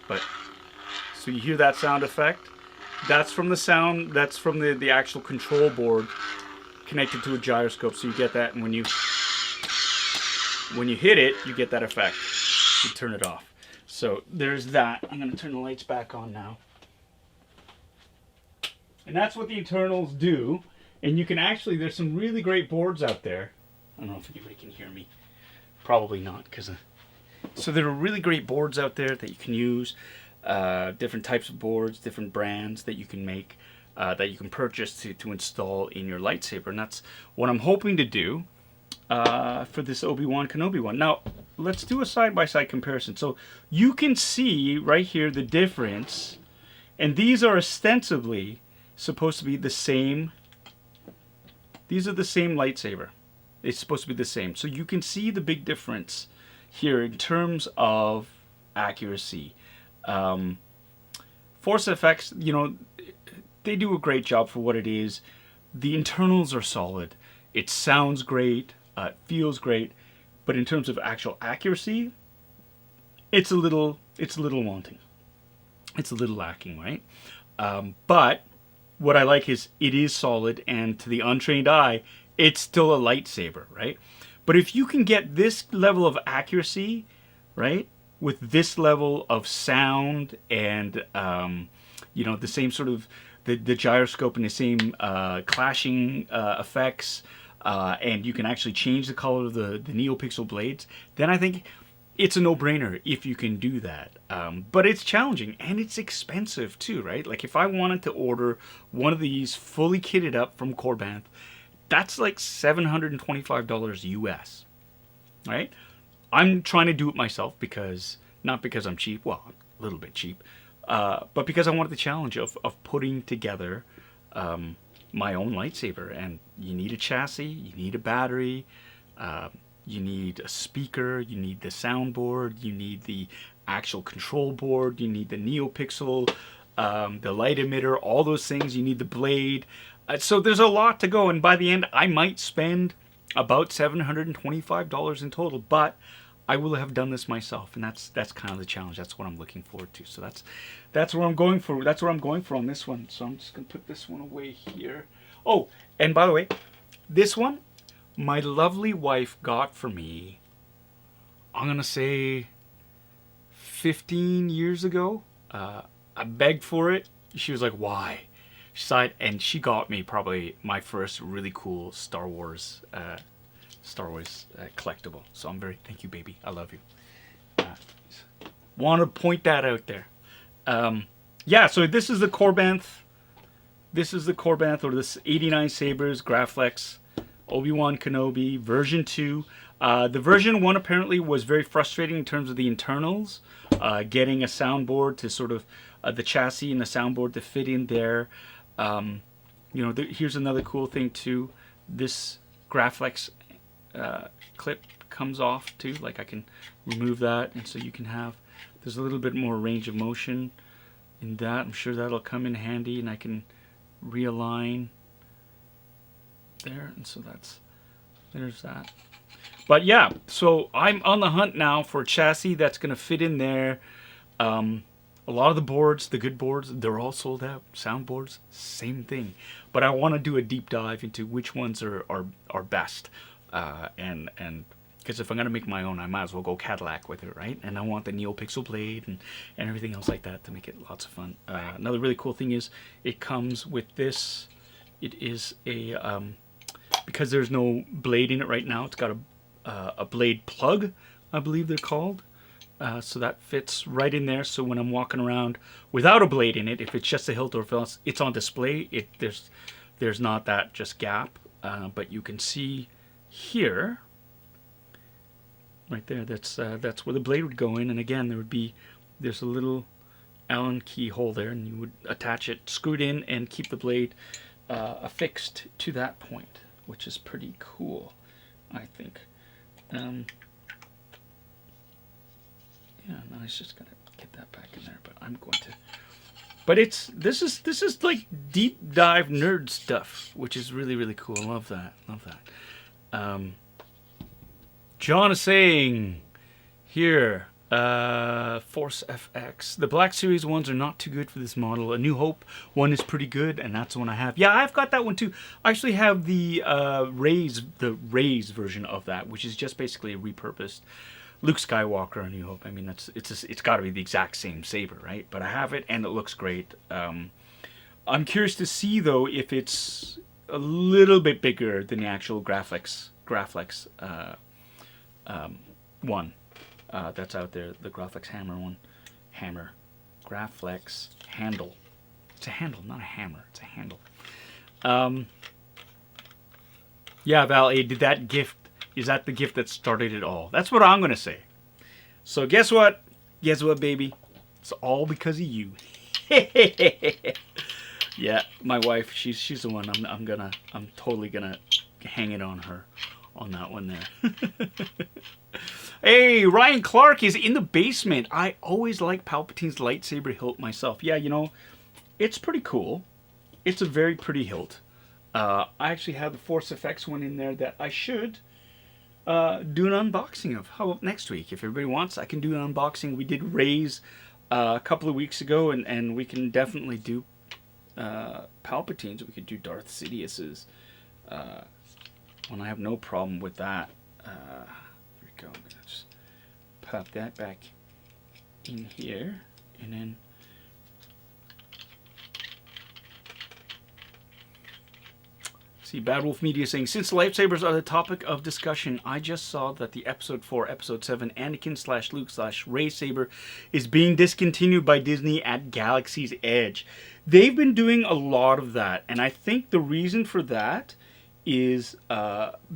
But, so you hear that sound effect. That's from the sound, that's from the actual control board connected to a gyroscope. So you get that, and when you hit it, you get that effect. You turn it off. So there's that. I'm going to turn the lights back on now. And that's what the internals do. And you can actually, there's some really great boards out there. I don't know if anybody can hear me. Probably not, because so there are really great boards out there that you can use, different types of boards, different brands that you can make, that you can purchase to install in your lightsaber, and that's what I'm hoping to do for this Obi-Wan Kenobi one. Now, let's do a side-by-side comparison. So you can see right here the difference, and these are ostensibly supposed to be the same. These are the same lightsaber. It's supposed to be the same. So you can see the big difference here in terms of accuracy. Force FX, you know, they do a great job for what it is. The internals are solid. It sounds great. It feels great. But in terms of actual accuracy, it's a little wanting. It's a little lacking, right? But what I like is it is solid, and to the untrained eye, it's still a lightsaber, right? But if you can get this level of accuracy, right, with this level of sound and, you know, the same sort of, the gyroscope and the same clashing effects, and you can actually change the color of the NeoPixel blades, then I think it's a no-brainer if you can do that. But it's challenging, and it's expensive too, right? Like if I wanted to order one of these fully kitted up from KORBANTH, that's like $725 US, right? I'm trying to do it myself because, not because I'm cheap, well, a little bit cheap, but because I wanted the challenge of putting together my own lightsaber. And you need a chassis, you need a battery, you need a speaker, you need the soundboard, you need the actual control board, you need the NeoPixel, the light emitter, all those things, you need the blade. So there's a lot to go, and by the end I might spend about $725 in total, but I will have done this myself, and that's kind of the challenge. That's what I'm looking forward to. So that's what I'm going for. That's what I'm going for on this one. So I'm just gonna put this one away here. Oh, and by the way, this one my lovely wife got for me, I'm gonna say 15 years ago. I begged for it. She was like, why? She sighed, and she got me probably my first really cool Star Wars collectible. So I'm very, thank you, baby. I love you. Want to point that out there. Yeah, so this is the KORBANTH. This is the KORBANTH, or this 89SABERS Graflex Obi-Wan Kenobi version 2. The version 1 apparently was very frustrating in terms of the internals. Getting a soundboard to sort of, the chassis and the soundboard to fit in there. You know, here's another cool thing too. This Graflex clip comes off too. Like I can remove that, and so you can have, there's a little bit more range of motion in that. I'm sure that'll come in handy, and I can realign there, and so there's that. But yeah, so I'm on the hunt now for a chassis that's going to fit in there. A lot of the boards, the good boards, they're all sold out. Soundboards, same thing. But I want to do a deep dive into which ones are best. And because if I'm going to make my own, I might as well go Cadillac with it, right? And I want the NeoPixel blade and everything else like that to make it lots of fun. Another really cool thing is it comes with this. It is a, because there's no blade in it right now, it's got a blade plug, I believe they're called. So that fits right in there. So when I'm walking around without a blade in it, if it's just a hilt or if it's on display, there's not that just gap. But you can see here, right there, that's where the blade would go in. And again, there's a little Allen key hole there, and you would attach it, screw it in, and keep the blade affixed to that point, which is pretty cool, I think. Yeah, no, I was just gonna get that back in there, but I'm going to. But this is like deep dive nerd stuff, which is really, really cool. I love that. Love that. John is saying here, Force FX. The Black Series ones are not too good for this model. A New Hope one is pretty good, and that's the one I have. Yeah, I've got that one too. I actually have the Rays version of that, which is just basically a repurposed Luke Skywalker, A New Hope. I mean, it's got to be the exact same saber, right? But I have it, and it looks great. I'm curious to see though if it's a little bit bigger than the actual Graflex Graflex one that's out there, the Graflex hammer one. Graflex handle. It's a handle, not a hammer. It's a handle. Yeah, Val A, is that the gift that started it all? That's what I'm going to say. So guess what? Guess what, baby? It's all because of you. Yeah, my wife, she's the one. I'm totally gonna hang it on her on that one there. Hey, Ryan Clark is in the basement. I always like Palpatine's lightsaber hilt myself. Yeah, you know, it's pretty cool. It's a very pretty hilt. I actually have the Force Effects one in there that I should do an unboxing of. How about next week? If everybody wants, I can do an unboxing. We did Rey's a couple of weeks ago, and we can definitely do Palpatine's. We could do Darth Sidious's. When I have no problem with that. Here we go. I'm gonna just pop that back in here, and then. See, Bad Wolf Media saying, since lightsabers are the topic of discussion, I just saw that the Episode 4, Episode 7 Anakin/Luke/Rey saber is being discontinued by Disney at Galaxy's Edge. They've been doing a lot of that, and I think the reason for that is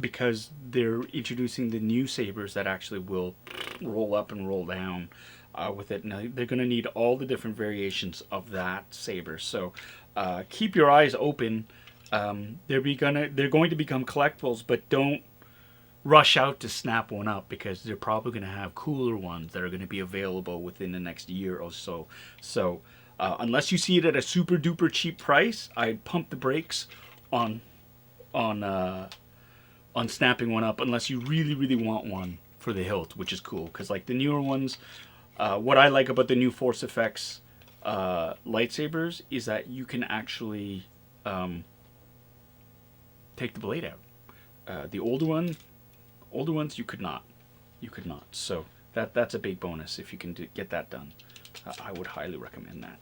because they're introducing the new sabers that actually will roll up and roll down with it. Now, they're going to need all the different variations of that saber, so keep your eyes open. They're going to become collectibles, but don't rush out to snap one up, because they're probably going to have cooler ones that are going to be available within the next year or so. So unless you see it at a super duper cheap price, I'd pump the brakes on snapping one up, unless you really want one for the hilt, which is cool, because like the newer ones, what I like about the new Force Effects lightsabers is that you can actually take the blade out. The older ones you could not. So that's a big bonus if you can get that done. I would highly recommend that.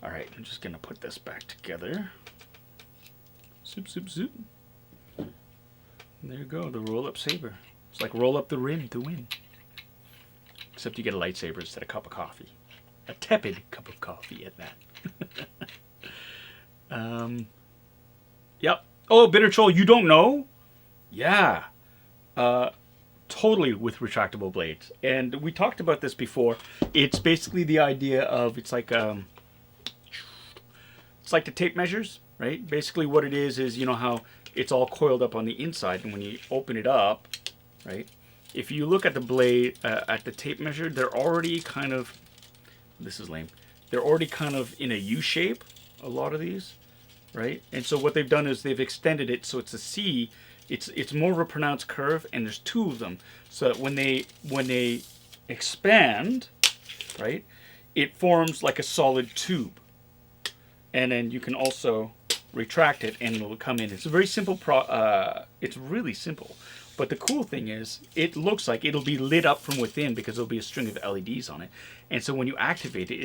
All right, I'm just gonna put this back together. Zoop zoop zoop. And there you go, the roll-up saber. It's like roll up the rim to win. Except you get a lightsaber instead of a cup of coffee. A tepid cup of coffee at that. Yep. Oh, Bitter Troll, you don't know? Yeah. Totally with retractable blades. And we talked about this before. It's basically the idea of, it's like the tape measures, right? Basically what it is, you know how it's all coiled up on the inside, and when you open it up, right? If you look at the blade, at the tape measure, they're already kind of, this is lame, they're already kind of in a U shape, a lot of these. Right, and so what they've done is they've extended it so it's a C. It's more of a pronounced curve, and there's two of them. So that when they expand, right, it forms like a solid tube. And then you can also retract it, and it'll come in. It's a very simple it's really simple. But the cool thing is, it looks like it'll be lit up from within because there'll be a string of LEDs on it. And so when you activate it,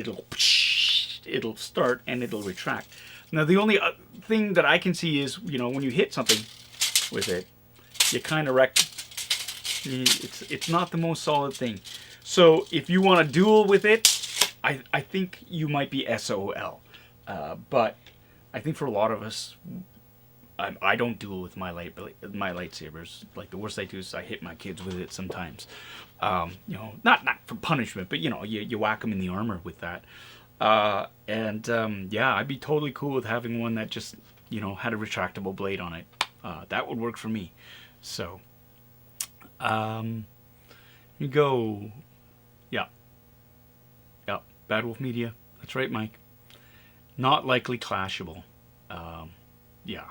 it'll start and it'll retract. Now, the only thing that I can see is, you know, when you hit something with it, you kind of wreck. It's not the most solid thing. So if you want to duel with it, I think you might be SOL. But I think for a lot of us, I don't duel with my lightsabers. Like, the worst I do is I hit my kids with it sometimes. You know, not for punishment, but you know, you whack them in the armor with that. Yeah, I'd be totally cool with having one that just, you know, had a retractable blade on it. That would work for me. So, you go. Yeah. Bad Wolf Media. That's right, Mike. Not likely clashable. Yeah.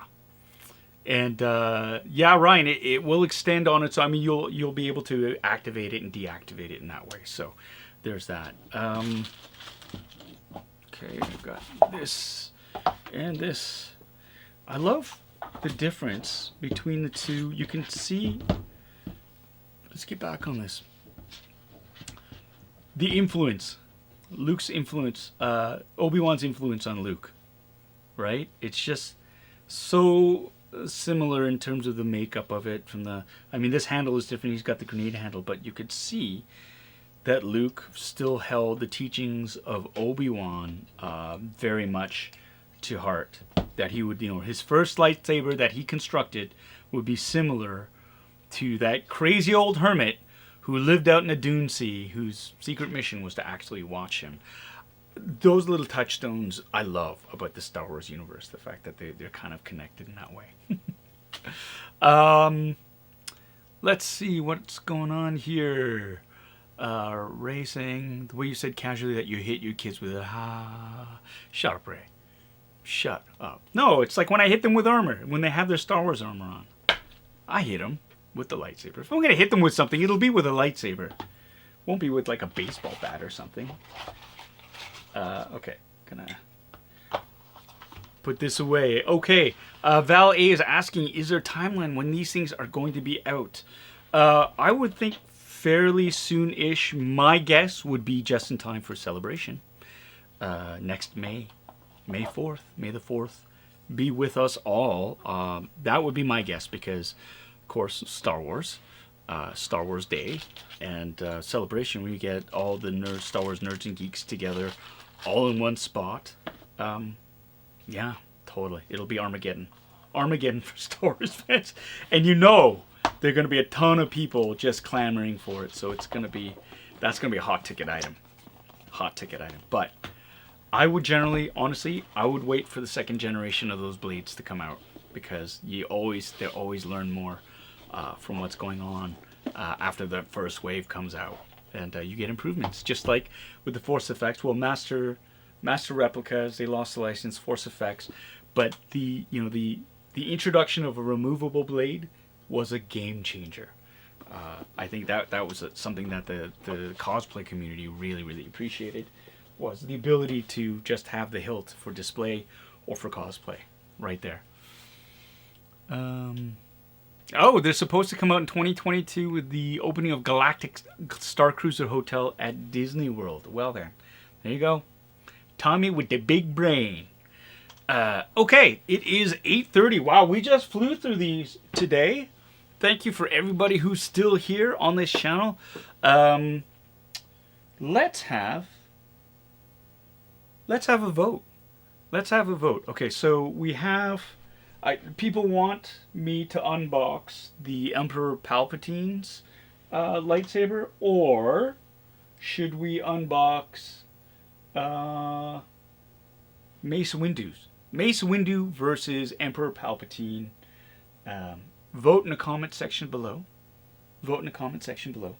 And yeah, Ryan, it will extend on its. I mean, you'll be able to activate it and deactivate it in that way. So, there's that. Okay, I've got this and this. I love the difference between the two. You can see. Let's get back on this. The influence, Luke's influence, Obi-Wan's influence on Luke, right? It's just so similar in terms of the makeup of it. I mean, this handle is different. He's got the grenade handle, but you could see that Luke still held the teachings of Obi-Wan very much to heart. That he would, his first lightsaber that he constructed would be similar to that crazy old hermit who lived out in the Dune Sea, whose secret mission was to actually watch him. Those little touchstones I love about the Star Wars universe, the fact that they're kind of connected in that way. Let's see what's going on here. Ray saying, the way you said casually that you hit your kids with a shut up, Ray. Shut up. No, it's like when I hit them with armor, when they have their Star Wars armor on. I hit them with the lightsaber. If I'm going to hit them with something, it'll be with a lightsaber. Won't be with like a baseball bat or something. Okay, gonna put this away. Okay, Val A is asking, is there a timeline when these things are going to be out? I would think fairly soon-ish. My guess would be just in time for Celebration. Next May 4th, May the 4th. Be with us all. That would be my guess because, of course, Star Wars Day, and Celebration, where you get all the Star Wars nerds and geeks together all in one spot. Yeah, totally. It'll be Armageddon. Armageddon for Star Wars fans. And there are going to be a ton of people just clamoring for it. So that's going to be a hot ticket item. Hot ticket item. But I would generally, honestly, I would wait for the second generation of those blades to come out, because they always learn more from what's going on after the first wave comes out. And you get improvements, just like with the Force Effects. Well, Master Replicas, they lost the license. Force Effects, but the introduction of a removable blade was a game changer. I think that was something that the cosplay community really appreciated, was the ability to just have the hilt for display or for cosplay right there. Oh, they're supposed to come out in 2022 with the opening of Galactic Star Cruiser Hotel at Disney World. Well then, there you go. Tommy with the big brain. Okay, it is 8:30. Wow, we just flew through these today. Thank you for everybody who's still here on this channel. Let's have a vote. Let's have a vote. Okay, so we have... people want me to unbox the Emperor Palpatine's lightsaber, or should we unbox Mace Windu's? Mace Windu versus Emperor Palpatine. Vote in the comment section below. Vote in the comment section below.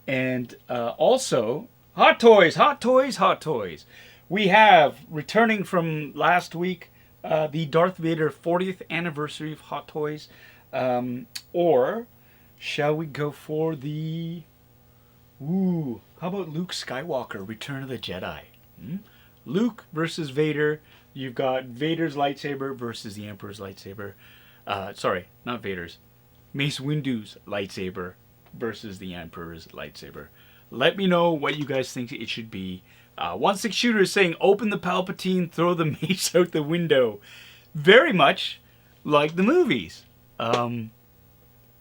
And also, Hot Toys, Hot Toys, Hot Toys. We have, returning from last week, the Darth Vader 40th anniversary of Hot Toys. Or shall we go for the... Ooh, how about Luke Skywalker, Return of the Jedi? Luke versus Vader. You've got Vader's lightsaber versus the Emperor's lightsaber. Sorry, not Vader's. Mace Windu's lightsaber versus the Emperor's lightsaber. Let me know what you guys think it should be. 16 Shooter is saying, open the Palpatine, throw the mace out the window. Very much like the movies. Here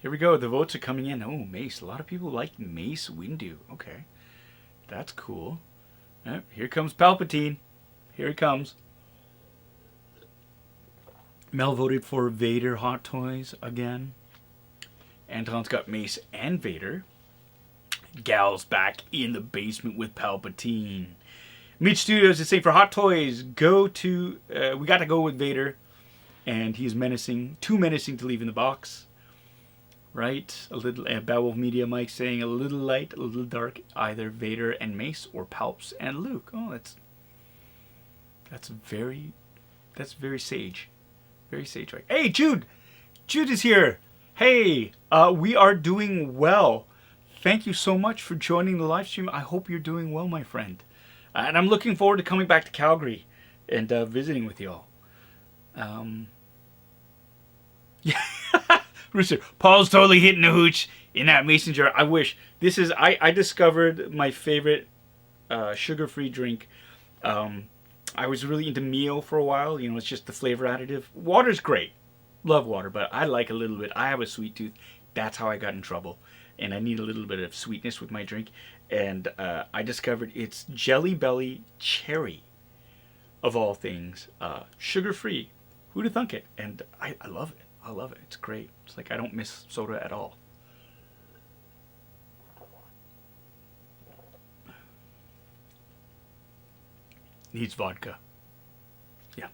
we go. The votes are coming in. Oh, Mace. A lot of people like Mace Windu. Okay. That's cool. Here comes Palpatine. Here he comes. Mel voted for Vader Hot Toys again. Anton's got Mace and Vader. Gal's back in the basement with Palpatine. Mitch Studios is saying, for Hot Toys, we got to go with Vader. And he's menacing, too menacing to leave in the box. Right? A little, Bad Media Mike saying, a little light, a little dark, either Vader and Mace or Palps and Luke. Oh, that's very sage. Very sage, right? Hey, Jude! Jude is here. Hey, we are doing well. Thank you so much for joining the live stream. I hope you're doing well, my friend. And I'm looking forward to coming back to Calgary and visiting with y'all. Yeah. Rooster, Paul's totally hitting the hooch in that mason jar. I wish. I discovered my favorite sugar-free drink. I was really into Mio for a while. It's just the flavor additive. Water's great. love water, but I like a little bit. I have a sweet tooth. That's how I got in trouble. And I need a little bit of sweetness with my drink. And I discovered it's Jelly Belly Cherry, of all things. Sugar-free. Who'd have thunk it? And I love it. I love it. It's great. It's like I don't miss soda at all. Needs vodka. Yeah.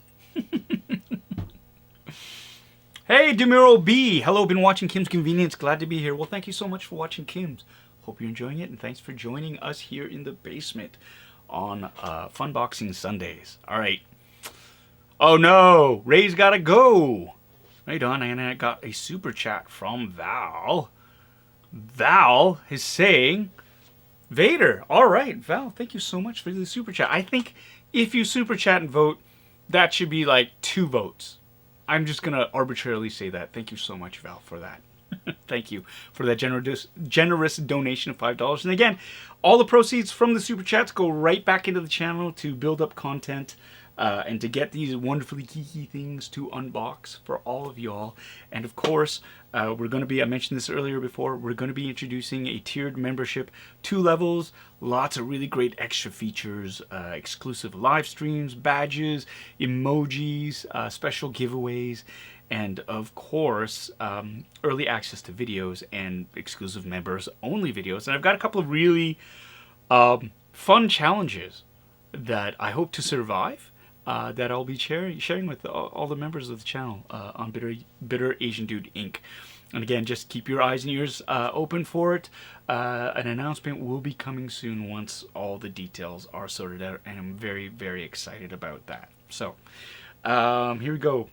Hey, Demuro B. Hello, been watching Kim's Convenience. Glad to be here. Well, thank you so much for watching Kim's. Hope you're enjoying it, and thanks for joining us here in the basement on Funboxing Sundays. All right. Oh, no. Ray's got to go. Right on, and I got a super chat from Val. Val is saying, Vader. All right, Val, thank you so much for the super chat. I think if you super chat and vote, that should be like 2 votes. I'm just going to arbitrarily say that. Thank you so much, Val, for that. Thank you for that generous donation of $5. And again, all the proceeds from the super chats go right back into the channel to build up content and to get these wonderfully geeky things to unbox for all of y'all. And of course, we're going to be, I mentioned this earlier before, we're going to be introducing a tiered membership, 2 levels, lots of really great extra features, exclusive live streams, badges, emojis, special giveaways, and of course, early access to videos and exclusive members only videos. And I've got a couple of really fun challenges that I hope to survive. That I'll be sharing with all the members of the channel on Bitter Asian Dude Inc. And again, just keep your eyes and ears open for it. An announcement will be coming soon once all the details are sorted out, and I'm very, very excited about that. So, here we go.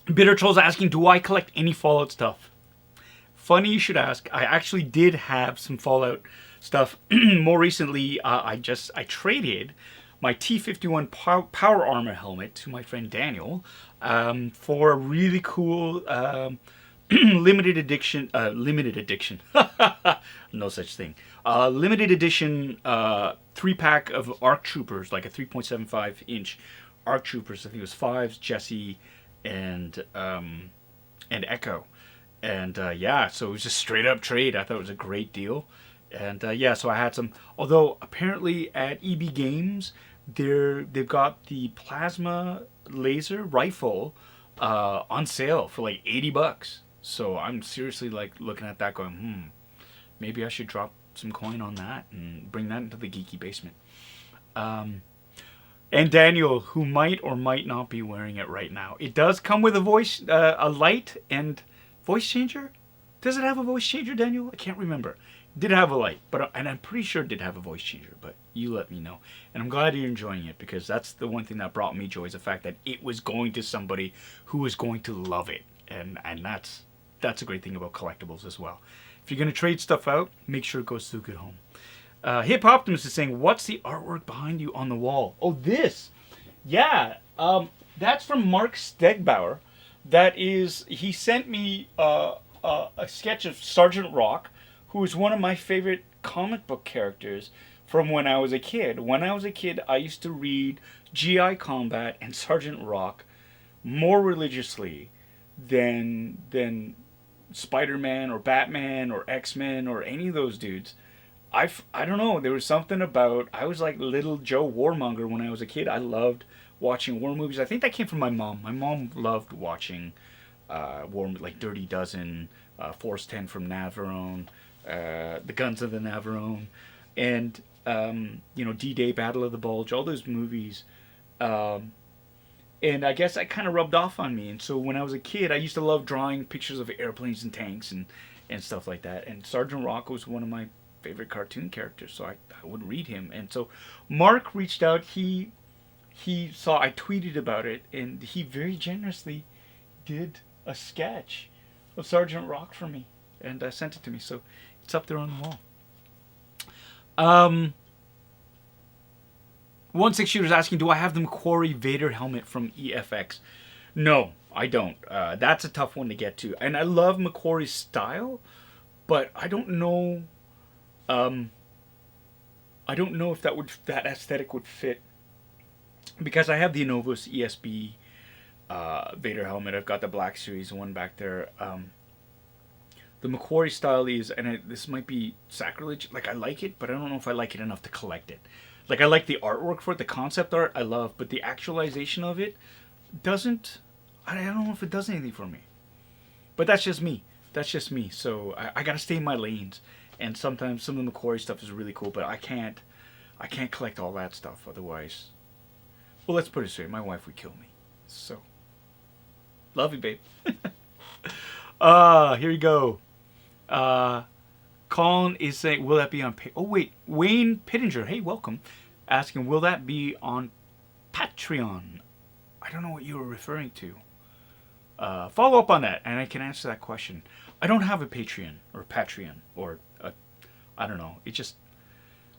Bitter Troll's asking, do I collect any Fallout stuff? Funny you should ask. I actually did have some Fallout stuff. More recently, I traded my T-51 power armor helmet to my friend Daniel for a really cool limited edition, no such thing, limited edition 3-pack of ARC Troopers, like a 3.75 inch ARC Troopers. I think it was 5s, Jesse, and Echo. And yeah, so it was just straight up trade. I thought it was a great deal. And yeah, so I had some, although apparently at EB Games, they've got the plasma laser rifle on sale for like $80. So I'm seriously like looking at that going, maybe I should drop some coin on that and bring that into the geeky basement. And Daniel, who might or might not be wearing it right now. It does come with a voice, a light and voice changer. Does it have a voice changer, Daniel? I can't remember. Did have a light, and I'm pretty sure it did have a voice changer, but you let me know. And I'm glad you're enjoying it, because that's the one thing that brought me joy, is the fact that it was going to somebody who was going to love it. And that's a great thing about collectibles as well. If you're going to trade stuff out, make sure it goes to a good home. Hip Optimus is saying, what's the artwork behind you on the wall? Oh, this. Yeah, that's from Mark Stegbauer. That is, he sent me a sketch of Sergeant Rock, who is one of my favorite comic book characters from when I was a kid. When I was a kid, I used to read G.I. Combat and Sergeant Rock more religiously than Spider-Man or Batman or X-Men or any of those dudes. I don't know, there was something about, I was like little Joe Warmonger when I was a kid. I loved watching war movies. I think that came from my mom. My mom loved watching war, like Dirty Dozen, Force 10 from Navarone, The Guns of the Navarone, and D-Day, Battle of the Bulge, all those movies. And I guess that kind of rubbed off on me. And so when I was a kid, I used to love drawing pictures of airplanes and tanks and stuff like that. And Sergeant Rock was one of my favorite cartoon characters, so I would read him. And so Mark reached out. He saw I tweeted about it, and he very generously did a sketch of Sergeant Rock for me, and sent it to me. So it's up there on the wall. 16 Shooter's asking, do I have the Macquarie Vader helmet from EFX? No, I don't. That's a tough one to get to. And I love Macquarie's style, but I don't know if that aesthetic would fit, because I have the ANOVOS ESB Vader helmet. I've got the Black Series one back there. The Macquarie style is, and this might be sacrilege, like I like it, but I don't know if I like it enough to collect it. Like I like the artwork for it, the concept art I love, but the actualization of it doesn't, I don't know if it does anything for me. But that's just me. That's just me. So I gotta stay in my lanes. And sometimes some of the Macquarie stuff is really cool, but I can't collect all that stuff otherwise. Well, let's put it straight, my wife would kill me. So, love you, babe. Here we go. Colin is saying, will that be on... Oh, wait. Wayne Pittinger, hey, welcome. Asking, will that be on Patreon? I don't know what you were referring to. Follow up on that, and I can answer that question. I don't have a Patreon, or I don't know. It just...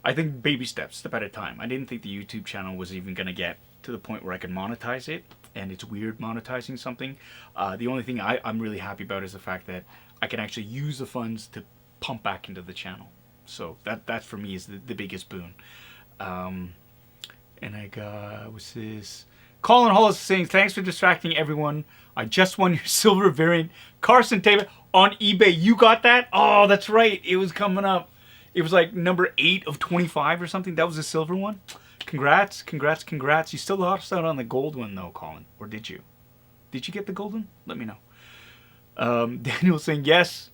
I think baby steps, step at a time. I didn't think the YouTube channel was even going to get to the point where I could monetize it, and it's weird monetizing something. The only thing I'm really happy about is the fact that I can actually use the funds to pump back into the channel. So that for me is the biggest boon. And I got, what's this? Colin Hall is saying, thanks for distracting everyone. I just won your silver variant Carson tape on eBay. You got that? Oh, that's right. It was coming up. It was like number 8 of 25 or something. That was a silver one. Congrats, congrats, congrats. You still lost out on the gold one though, Colin. Or did you? Did you get the gold one? Let me know. Daniel saying, yes,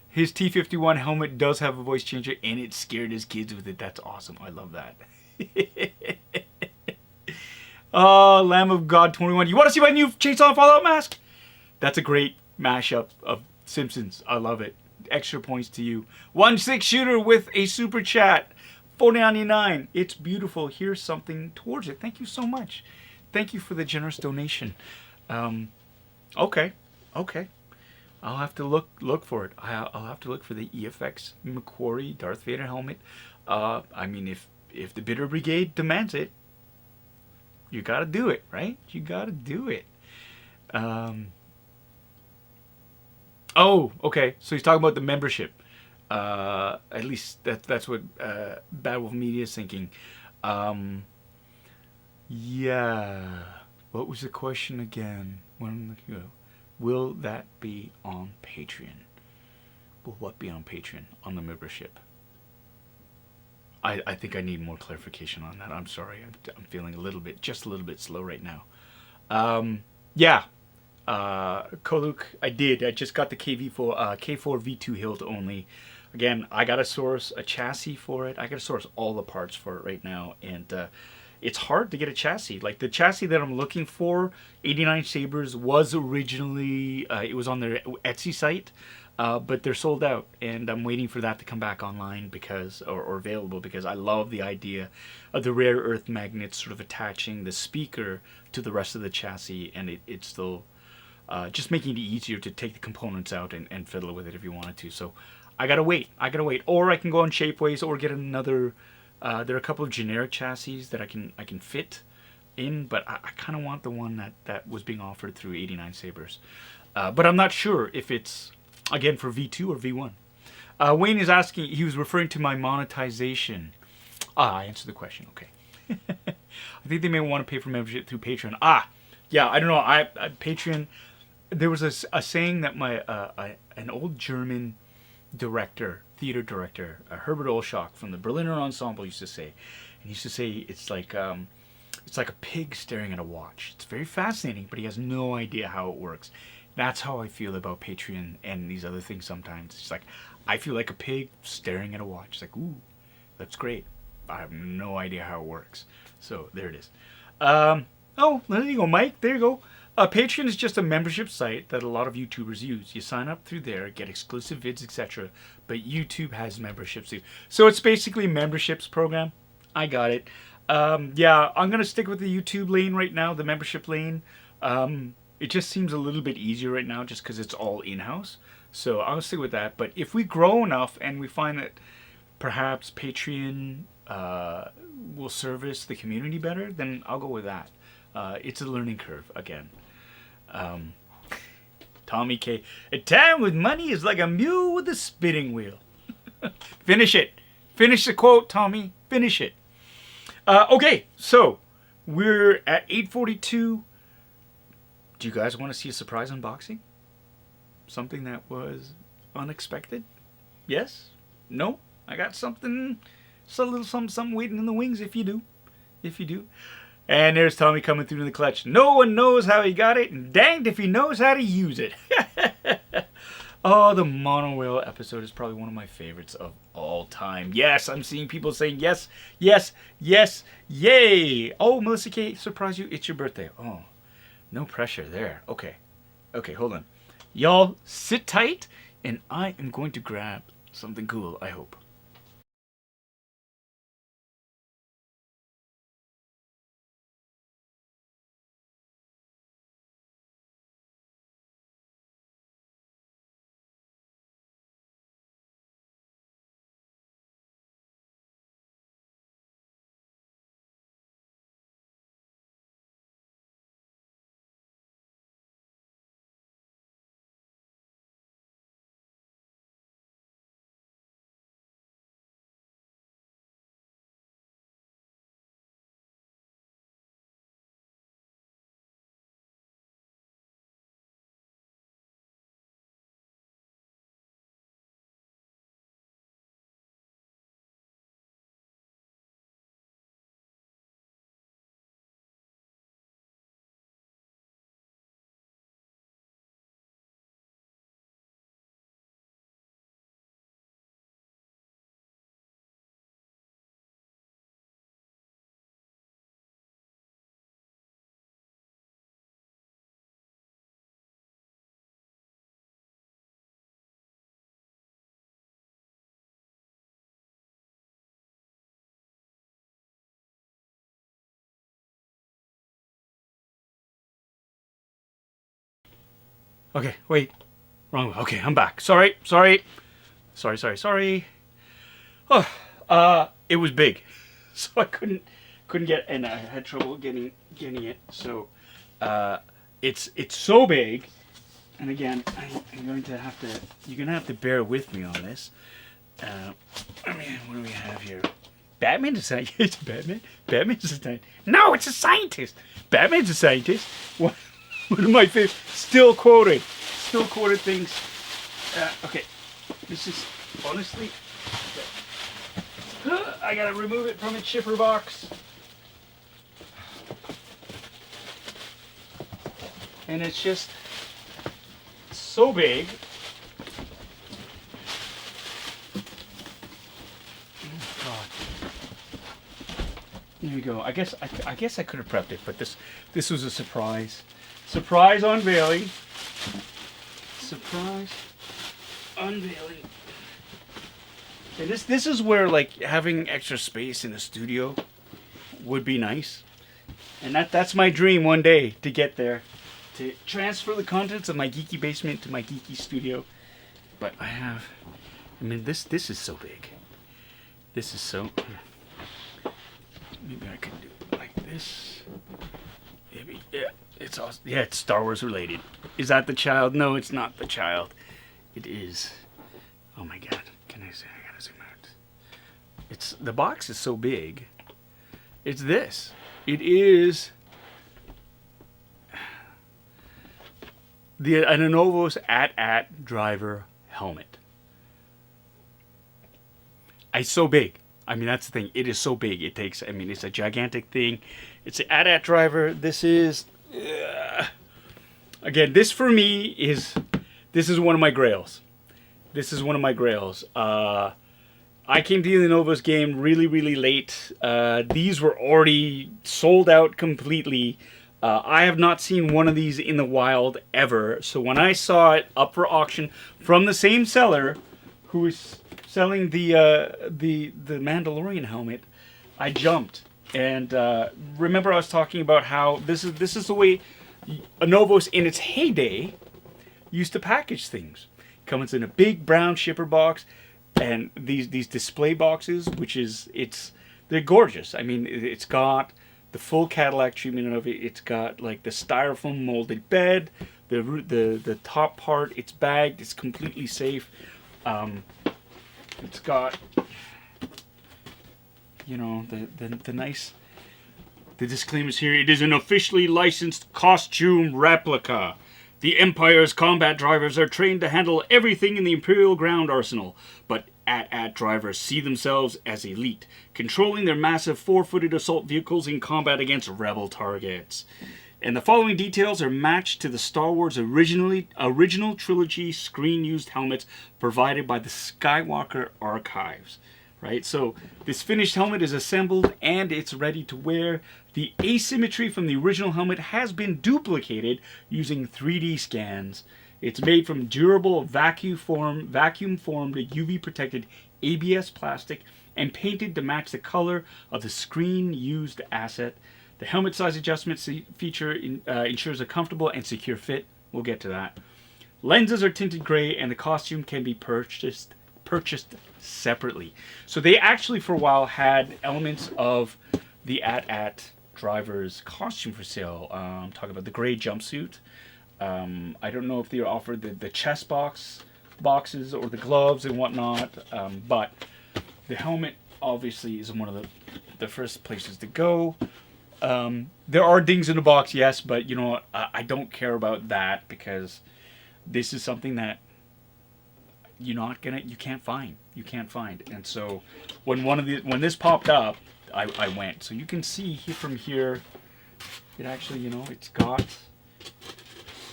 his T-51 helmet does have a voice changer and it scared his kids with it. That's awesome. I love that. Oh, Lamb of God 21. You want to see my new Chainsaw Fallout mask? That's a great mashup of Simpsons. I love it. Extra points to you. 1-6 shooter with a super chat. $4.99. It's beautiful. Here's something towards it. Thank you so much. Thank you for the generous donation. Okay. I'll have to look for it. I'll have to look for the EFX Macquarie Darth Vader helmet. I mean, if the Bitter Brigade demands it, you gotta do it, right? You gotta do it. Oh, okay. So he's talking about the membership. At least that's what Bad Wolf Media is thinking. Yeah. What was the question again? Will that be on Patreon? Will what be on Patreon? On the membership? I think I need more clarification on that. I'm sorry. I'm feeling just a little bit slow right now. Yeah. Koluk, I just got the K4V2 HILT only. Again, I gotta source a chassis for it. I gotta source all the parts for it right now, and it's hard to get a chassis. Like the chassis that I'm looking for, 89SABERS, was originally it was on their Etsy site, but they're sold out, and I'm waiting for that to come back online or available because I love the idea of the rare earth magnets sort of attaching the speaker to the rest of the chassis, and it's still just making it easier to take the components out and fiddle with it if you wanted to. So I gotta wait. Or I can go on Shapeways or get another. There are a couple of generic chassis that I can fit in, but I kind of want the one that was being offered through 89SABERS. But I'm not sure if it's, again, for V2 or V1. Wayne is asking, he was referring to my monetization. I answered the question, okay. I think they may want to pay for membership through Patreon. Yeah, I don't know. Patreon, there was a saying that an old German theater director, Herbert Olschock from the Berliner Ensemble used to say. And he used to say it's like a pig staring at a watch. It's very fascinating, but he has no idea how it works. That's how I feel about Patreon and these other things sometimes. It's like, I feel like a pig staring at a watch. It's like, ooh, that's great. I have no idea how it works. So, there it is. Oh, there you go, Mike. There you go. Patreon is just a membership site that a lot of YouTubers use. You sign up through there, get exclusive vids, etc. But YouTube has memberships too. So it's basically a memberships program. I got it. Yeah, I'm going to stick with the YouTube lane right now, the membership lane. It just seems a little bit easier right now just because it's all in-house. So I'll stick with that. But if we grow enough and we find that perhaps Patreon will service the community better, then I'll go with that. It's a learning curve again. Tommy K. A time with money is like a mule with a spinning wheel. Finish it. Finish the quote, Tommy. Finish it. Okay, so we're at 8:42. Do you guys want to see a surprise unboxing? Something that was unexpected? Yes? No? I got something, just a little something waiting in the wings if you do. If you do. And there's Tommy coming through in the clutch. No one knows how he got it, and danged if he knows how to use it. Oh, the monorail episode is probably one of my favorites of all time. Yes, I'm seeing people saying yes, yes, yes, yay. Oh, Melissa K, surprise you, it's your birthday. Oh, no pressure there. Okay, hold on. Y'all sit tight, and I am going to grab something cool, I hope. Okay, wait. Wrong. Okay, I'm back. Sorry. Oh, it was big, so I couldn't get, and I had trouble getting it. So, it's so big, and again, I'm going to have to. You're gonna have to bear with me on this. I mean, what do we have here? Batman's a scientist. Batman's a scientist. No, it's a scientist. Batman's a scientist. What? One of my favorite, still quoted things. Okay, this is honestly, I gotta remove it from its shipper box, and it's just so big. Oh God! There we go. I guess I could have prepped it, but this was a surprise. Surprise unveiling. Surprise unveiling. And this is where, like, having extra space in a studio would be nice. And that's my dream one day, to get there. To transfer the contents of my geeky basement to my geeky studio. But I mean, this is so big. This is so... Maybe I could do it like this. Maybe, yeah. It's awesome. Yeah, it's Star Wars related. Is that the child? No, it's not the child. It is. Oh my God. Can I say? I gotta zoom out. It's, the box is so big. It's this. It is an ANOVOS AT-AT driver helmet. It's so big. I mean, that's the thing. It is so big. It takes, I mean, it's a gigantic thing. It's an AT-AT driver. This is... again, this for me is, this is one of my grails. This is one of my grails. I came to the ANOVOS game really, really late. These were already sold out completely. I have not seen one of these in the wild ever. So when I saw it up for auction from the same seller who is selling the Mandalorian helmet, I jumped. And remember, I was talking about how this is the way ANOVOS in its heyday used to package things. Comes in a big brown shipper box, and these display boxes, which is, they're gorgeous. I mean, it's got the full Cadillac treatment of it. It's got like the styrofoam molded bed, the top part. It's bagged. It's completely safe. It's got, you know, the The disclaimers here, it is an officially licensed costume replica. The Empire's combat drivers are trained to handle everything in the Imperial ground arsenal, but AT-AT drivers see themselves as elite, controlling their massive 4-footed assault vehicles in combat against rebel targets. And the following details are matched to the Star Wars original trilogy screen-used helmets provided by the Skywalker Archives. Right, so this finished helmet is assembled and it's ready to wear. The asymmetry from the original helmet has been duplicated using 3D scans. It's made from durable vacuum-formed UV-protected ABS plastic and painted to match the color of the screen-used asset. The helmet size adjustment feature ensures a comfortable and secure fit. We'll get to that. Lenses are tinted gray and the costume can be purchased separately. So they actually for a while had elements of the AT-AT driver's costume for sale. Talking about the gray jumpsuit. I don't know if they offered the chest boxes or the gloves and whatnot, but the helmet obviously is one of the first places to go. There are dings in the box, yes, but you know what? I don't care about that because this is something that you can't find. And so when this popped up, I went. So you can see here from here, it actually,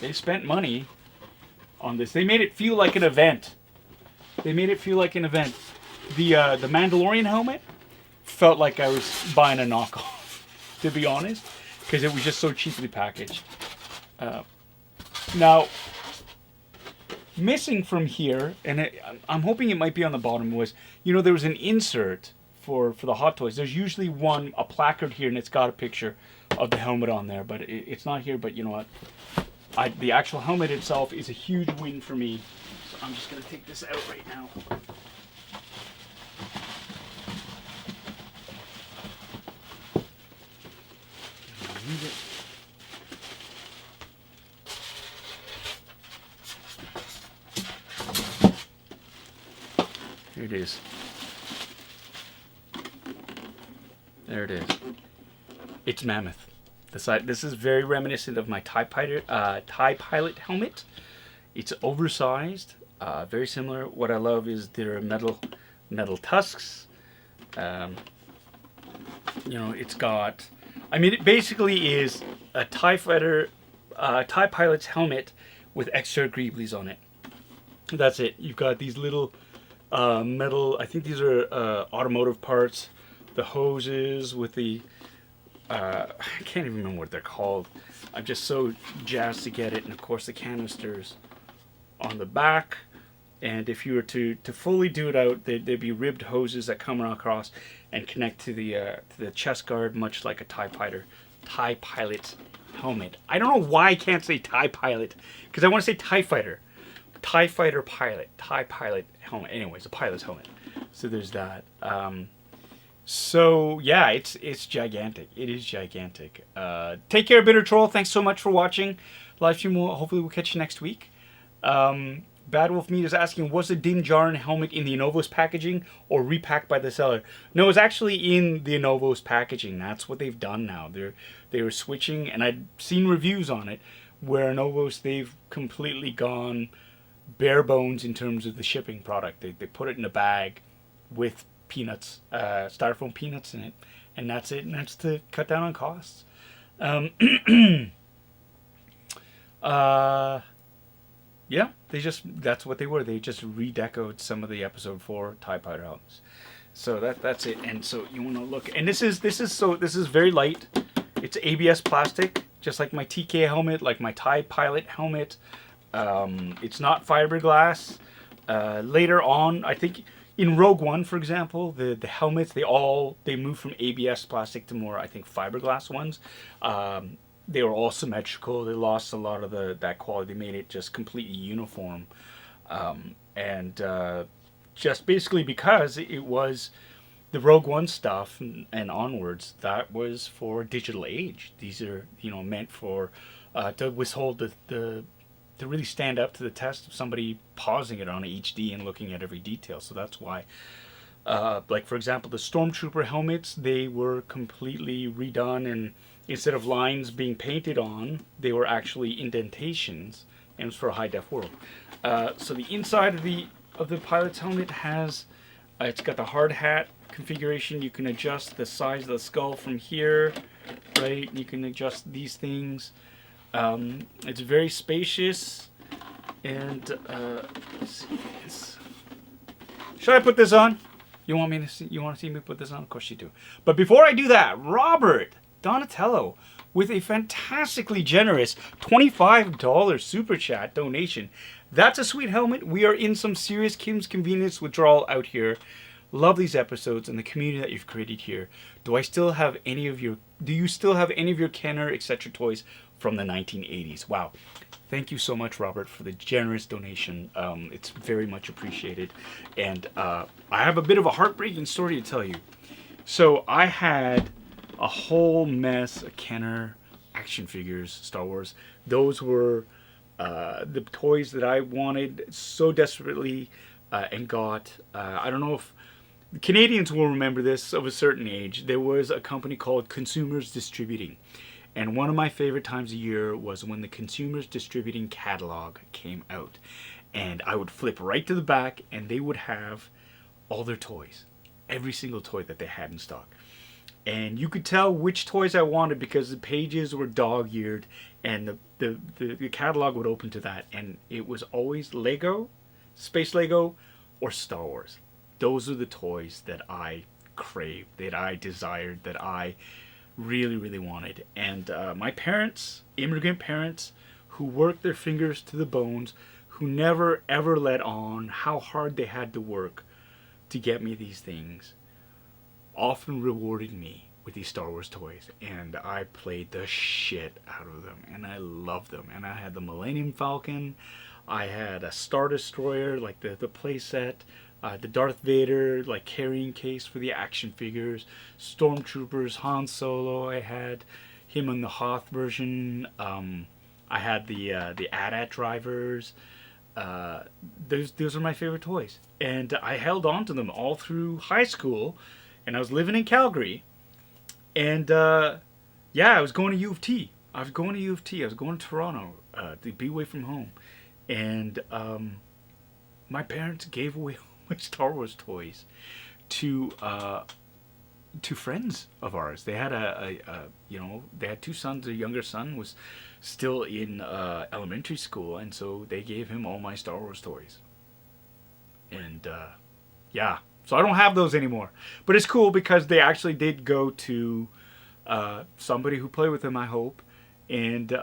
they spent money on this. They made it feel like an event. The Mandalorian helmet felt like I was buying a knockoff, to be honest, because it was just so cheaply packaged. Now, missing from here, and I'm hoping it might be on the bottom, was, there was an insert for the Hot Toys. There's usually a placard here, and it's got a picture of the helmet on there, but it's not here. But you know what? The actual helmet itself is a huge win for me. So I'm just going to take this out right now. Here it is. There it is. It's mammoth. This is very reminiscent of my TIE Pilot helmet. It's oversized, very similar. What I love is their metal tusks. It's got. It basically is a TIE Pilot's helmet with extra greeblies on it. That's it. You've got these little metal. I think these are automotive parts. The hoses with the. I can't even remember what they're called. I'm just so jazzed to get it, and of course the canisters on the back. And if you were to fully do it out, there'd be ribbed hoses that come across and connect to the chest guard, much like a TIE Pilot helmet. I don't know why I can't say TIE Pilot, because I want to say TIE Fighter. TIE Fighter Pilot. TIE Pilot helmet. Anyways, a pilot's helmet. So there's that. So yeah, it's gigantic. It is gigantic. Take care, Bitter Troll. Thanks so much for watching. Live stream. Hopefully we'll catch you next week. Bad Wolf Meat is asking, was the Din Djarin helmet in the ANOVOS packaging or repacked by the seller? No, it's actually in the ANOVOS packaging. That's what they've done now. They were switching, and I'd seen reviews on it where ANOVOS, they've completely gone bare bones in terms of the shipping product. They put it in a bag with peanuts, styrofoam peanuts in it, and that's it. And that's to cut down on costs. Yeah, that's what they were. They just redecoed some of the episode 4 TIE Fighter helmets. So that's it. And so you want to look, and this is very light. It's ABS plastic, just like my TK helmet, like my TIE Pilot helmet. It's not fiberglass. Later on, I think in Rogue One, for example, the helmets, they moved from ABS plastic to more, I think, fiberglass ones. They were all symmetrical. They lost a lot of that quality. They made it just completely uniform. Just basically because it was the Rogue One stuff and onwards, that was for digital age. These are, meant for, to withhold to really stand up to the test of somebody pausing it on HD and looking at every detail. So that's why Like for example, the Stormtrooper helmets, they were completely redone, and instead of lines being painted on, they were actually indentations, and it was for a high def world. So the inside of the pilot's helmet has, it's got the hard hat configuration. You can adjust the size of the skull from here, right? You can adjust these things. It's very spacious, and let's see, should I put this on? You want me to see? You want to see me put this on? Of course you do. But before I do that, Robert Donatello with a fantastically generous $25 super chat donation. That's a sweet helmet. We are in some serious Kim's Convenience withdrawal out here. Love these episodes and the community that you've created here. Do you still have any of your Kenner etc. toys from the 1980s? Wow. Thank you so much, Robert, for the generous donation. It's very much appreciated. And I have a bit of a heartbreaking story to tell you. So I had a whole mess of Kenner action figures, Star Wars. Those were the toys that I wanted so desperately and got. I don't know if Canadians will remember this of a certain age. There was a company called Consumers Distributing. And one of my favorite times of year was when the Consumers Distributing catalog came out. And I would flip right to the back and they would have all their toys. Every single toy that they had in stock. And you could tell which toys I wanted because the pages were dog-eared and the catalog would open to that. And it was always Lego, Space Lego, or Star Wars. Those are the toys that I craved, that I desired, that I really, really wanted. And my parents, immigrant parents, who worked their fingers to the bones, who never ever let on how hard they had to work to get me these things, often rewarded me with these Star Wars toys. And I played the shit out of them, and I loved them. And I had the Millennium Falcon, I had a Star Destroyer, like the play set, the Darth Vader like carrying case for the action figures, Stormtroopers, Han Solo. I had him in the Hoth version. I had the AT-AT drivers. Those are my favorite toys, and I held on to them all through high school. And I was living in Calgary, and yeah, I was going to U of T. I was going to Toronto to be away from home, and my parents gave away my Star Wars toys to friends of ours. They had they had two sons. The younger son was still in elementary school, and so they gave him all my Star Wars toys. And yeah, so I don't have those anymore. But it's cool because they actually did go to somebody who played with them, I hope. And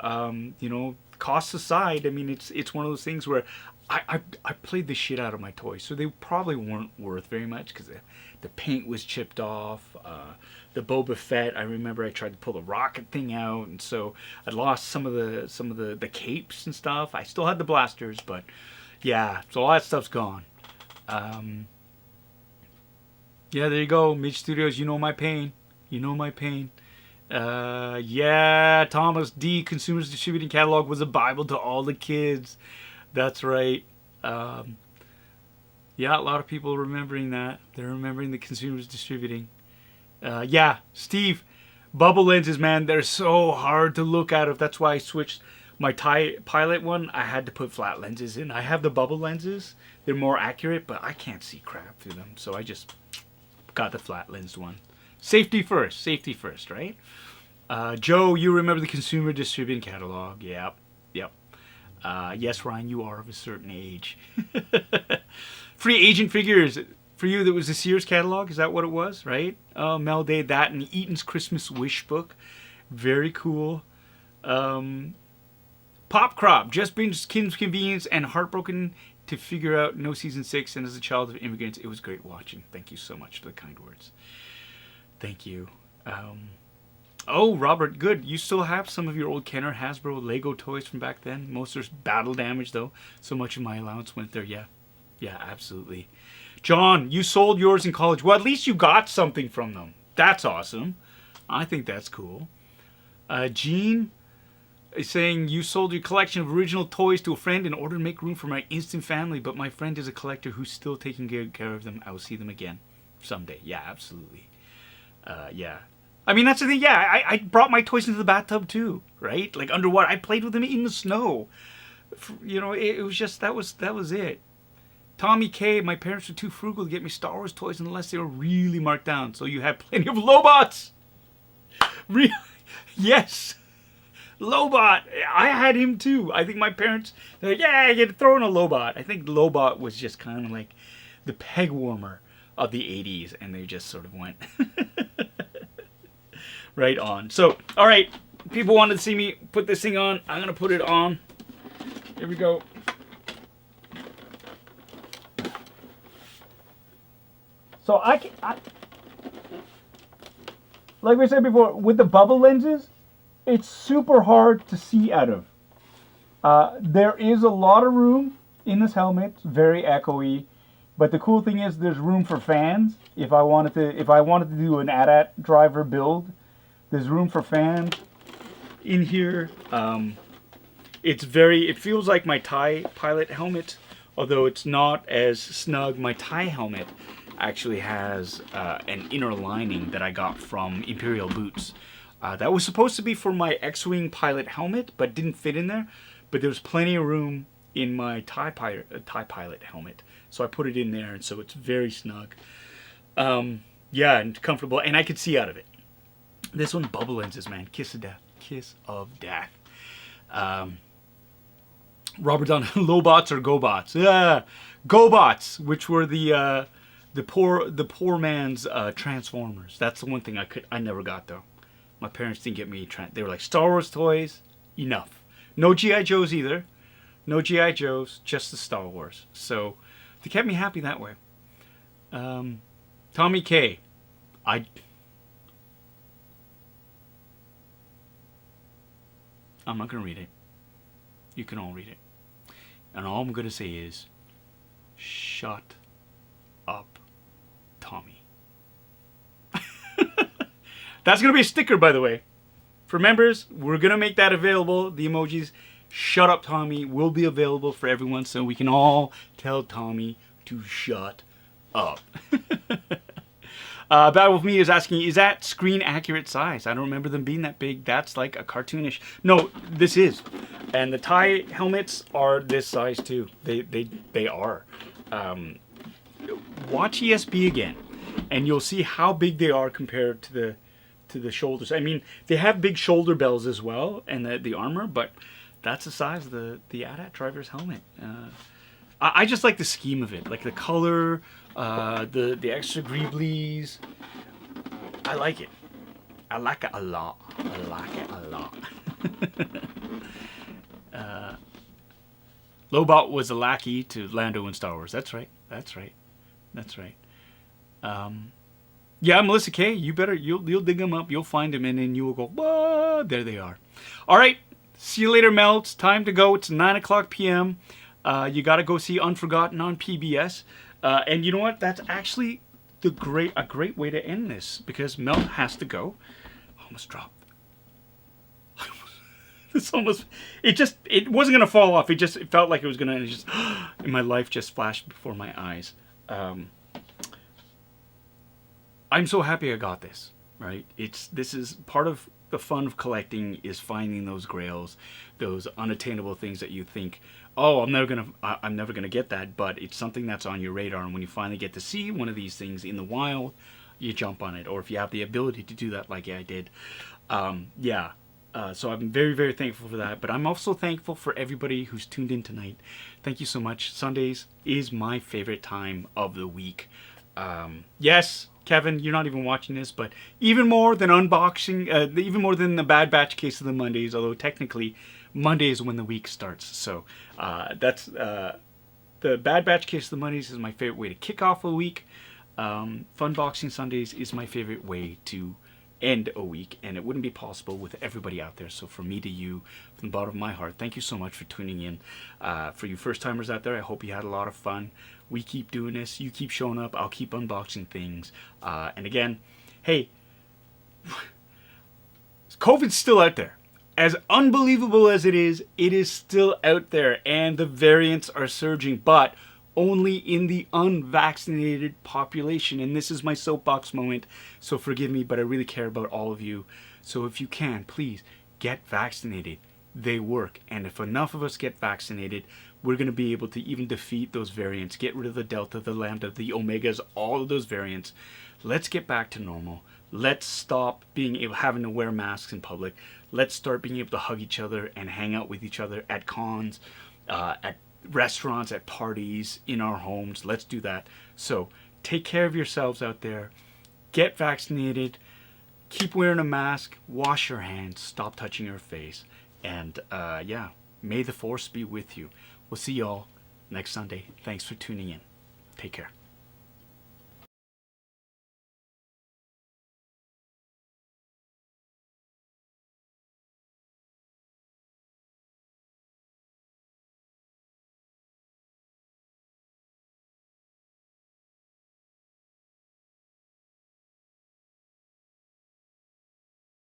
costs aside, I mean, it's one of those things where I played the shit out of my toys, so they probably weren't worth very much because the paint was chipped off. The Boba Fett, I remember I tried to pull the rocket thing out, and so I lost some of the capes and stuff. I still had the blasters, but yeah, so all that stuff's gone. Yeah, there you go, Midge Studios. You know my pain. Yeah, Thomas D. Consumers Distributing Catalog was a Bible to all the kids. That's right. Yeah, a lot of people remembering that. They're remembering the Consumers Distributing. Yeah, Steve, bubble lenses, man, they're so hard to look at. That's why I switched my pilot one. I had to put flat lenses in. I have the bubble lenses. They're more accurate, but I can't see crap through them. So I just got the flat lensed one. Safety first, right? Joe, you remember the Consumer Distributing Catalog. Yep. Yes, Ryan, you are of a certain age. Free agent figures. For you, that was the Sears catalog. Is that what it was, right? Mel Day, that, and Eaton's Christmas Wish book. Very cool. Pop Crop, just binged Kim's Convenience and heartbroken to figure out no season 6. And as a child of immigrants, it was great watching. Thank you so much for the kind words. Thank you. Oh, Robert, good. You still have some of your old Kenner, Hasbro, Lego toys from back then. Most are battle damage, though. So much of my allowance went there. Yeah, absolutely. John, you sold yours in college. Well, at least you got something from them. That's awesome. I think that's cool. Gene is saying you sold your collection of original toys to a friend in order to make room for my instant family, but my friend is a collector who's still taking good care of them. I will see them again. someday. Yeah, absolutely. Yeah. I mean, that's the thing. Yeah, I brought my toys into the bathtub too, right? Like underwater. I played with them in the snow. You know, it was just, that was it. Tommy K, my parents were too frugal to get me Star Wars toys unless they were really marked down. So you had plenty of Lobots. Yes. Lobot. I had him too. I think my parents, they're like, yeah, you throw in a Lobot. I think Lobot was just kind of like the peg warmer of the 80s, and they just sort of went right on. So, all right, people wanted to see me put this thing on. I'm going to put it on. Here we go. So like we said before, with the bubble lenses, it's super hard to see out of. There is a lot of room in this helmet. It's very echoey. But the cool thing is there's room for fans. If I wanted to do an AT-AT driver build, there's room for fans in here. It feels like my TIE pilot helmet, although it's not as snug. My TIE helmet actually has an inner lining that I got from Imperial Boots. That was supposed to be for my X-Wing pilot helmet, but didn't fit in there. But there's plenty of room in my TIE pilot helmet. So I put it in there, and so it's very snug. Yeah, and comfortable, and I could see out of it. This one, bubble lenses, man. Kiss of death. Kiss of death. Robert Dunn, Lobots or GoBots? Yeah, GoBots, which were the poor man's Transformers. That's the one thing I never got, though. My parents didn't get me. They were like, Star Wars toys, enough. No G.I. Joes either. No G.I. Joes, just the Star Wars. So they kept me happy that way. Tommy K. I'm not going to read it. You can all read it. And all I'm going to say is, shut up, Tommy. That's going to be a sticker, by the way. For members, we're going to make that available. The emojis, shut up, Tommy, will be available for everyone, so we can all tell Tommy to shut up. Battle With Me is asking, is that screen accurate size? I don't remember them being that big. That's like a cartoonish. No, this is. And the TIE helmets are this size too. They are. Watch ESB again, and you'll see how big they are compared to the shoulders. I mean, they have big shoulder bells as well, and the armor, but that's the size of the AT-AT driver's helmet. I just like the scheme of it, like the color, the extra greeblies. I like it. I like it a lot. I like it a lot. Lobot was a lackey to Lando in Star Wars. That's right. That's right. That's right. Yeah, Melissa K, you'll dig them up. You'll find them, and then you will go, whoa, there they are. All right. See you later, Mel. It's time to go. It's 9:00 p.m. You got to go see Unforgotten on PBS. And you know what? That's actually a great way to end this, because Mel has to go. Almost dropped. It wasn't going to fall off. It felt like it was going to, and my life just flashed before my eyes. I'm so happy I got this, right? This is part of the fun of collecting, is finding those grails, those unattainable things that you think, oh, I'm never gonna get that, but it's something that's on your radar, and when you finally get to see one of these things in the wild, you jump on it, or if you have the ability to do that like I did. So I'm very, very thankful for that, but I'm also thankful for everybody who's tuned in tonight. Thank you so much. Sundays is my favorite time of the week. Yes, Kevin, you're not even watching this, but even more than unboxing, even more than the Bad Batch case of the Mondays, although technically Monday is when the week starts. So that's the Bad Batch case of the Mondays is my favorite way to kick off a week. Funboxing Sundays is my favorite way to end a week, and it wouldn't be possible with everybody out there. So from me to you, from the bottom of my heart, thank you so much for tuning in. For you first timers out there, I hope you had a lot of fun. We keep doing this, you keep showing up, I'll keep unboxing things. And again, hey, COVID's still out there. As unbelievable as it is still out there, and the variants are surging, but only in the unvaccinated population. And this is my soapbox moment, so forgive me, but I really care about all of you. So if you can, please get vaccinated. They work. And if enough of us get vaccinated, we're going to be able to even defeat those variants, get rid of the Delta, the Lambda, the Omegas, all of those variants. Let's get back to normal. Let's stop having to wear masks in public. Let's start being able to hug each other and hang out with each other at cons, at restaurants, at parties, in our homes. Let's do that. So take care of yourselves out there. Get vaccinated. Keep wearing a mask. Wash your hands. Stop touching your face. And yeah, may the force be with you. We'll see y'all next Sunday. Thanks for tuning in. Take care.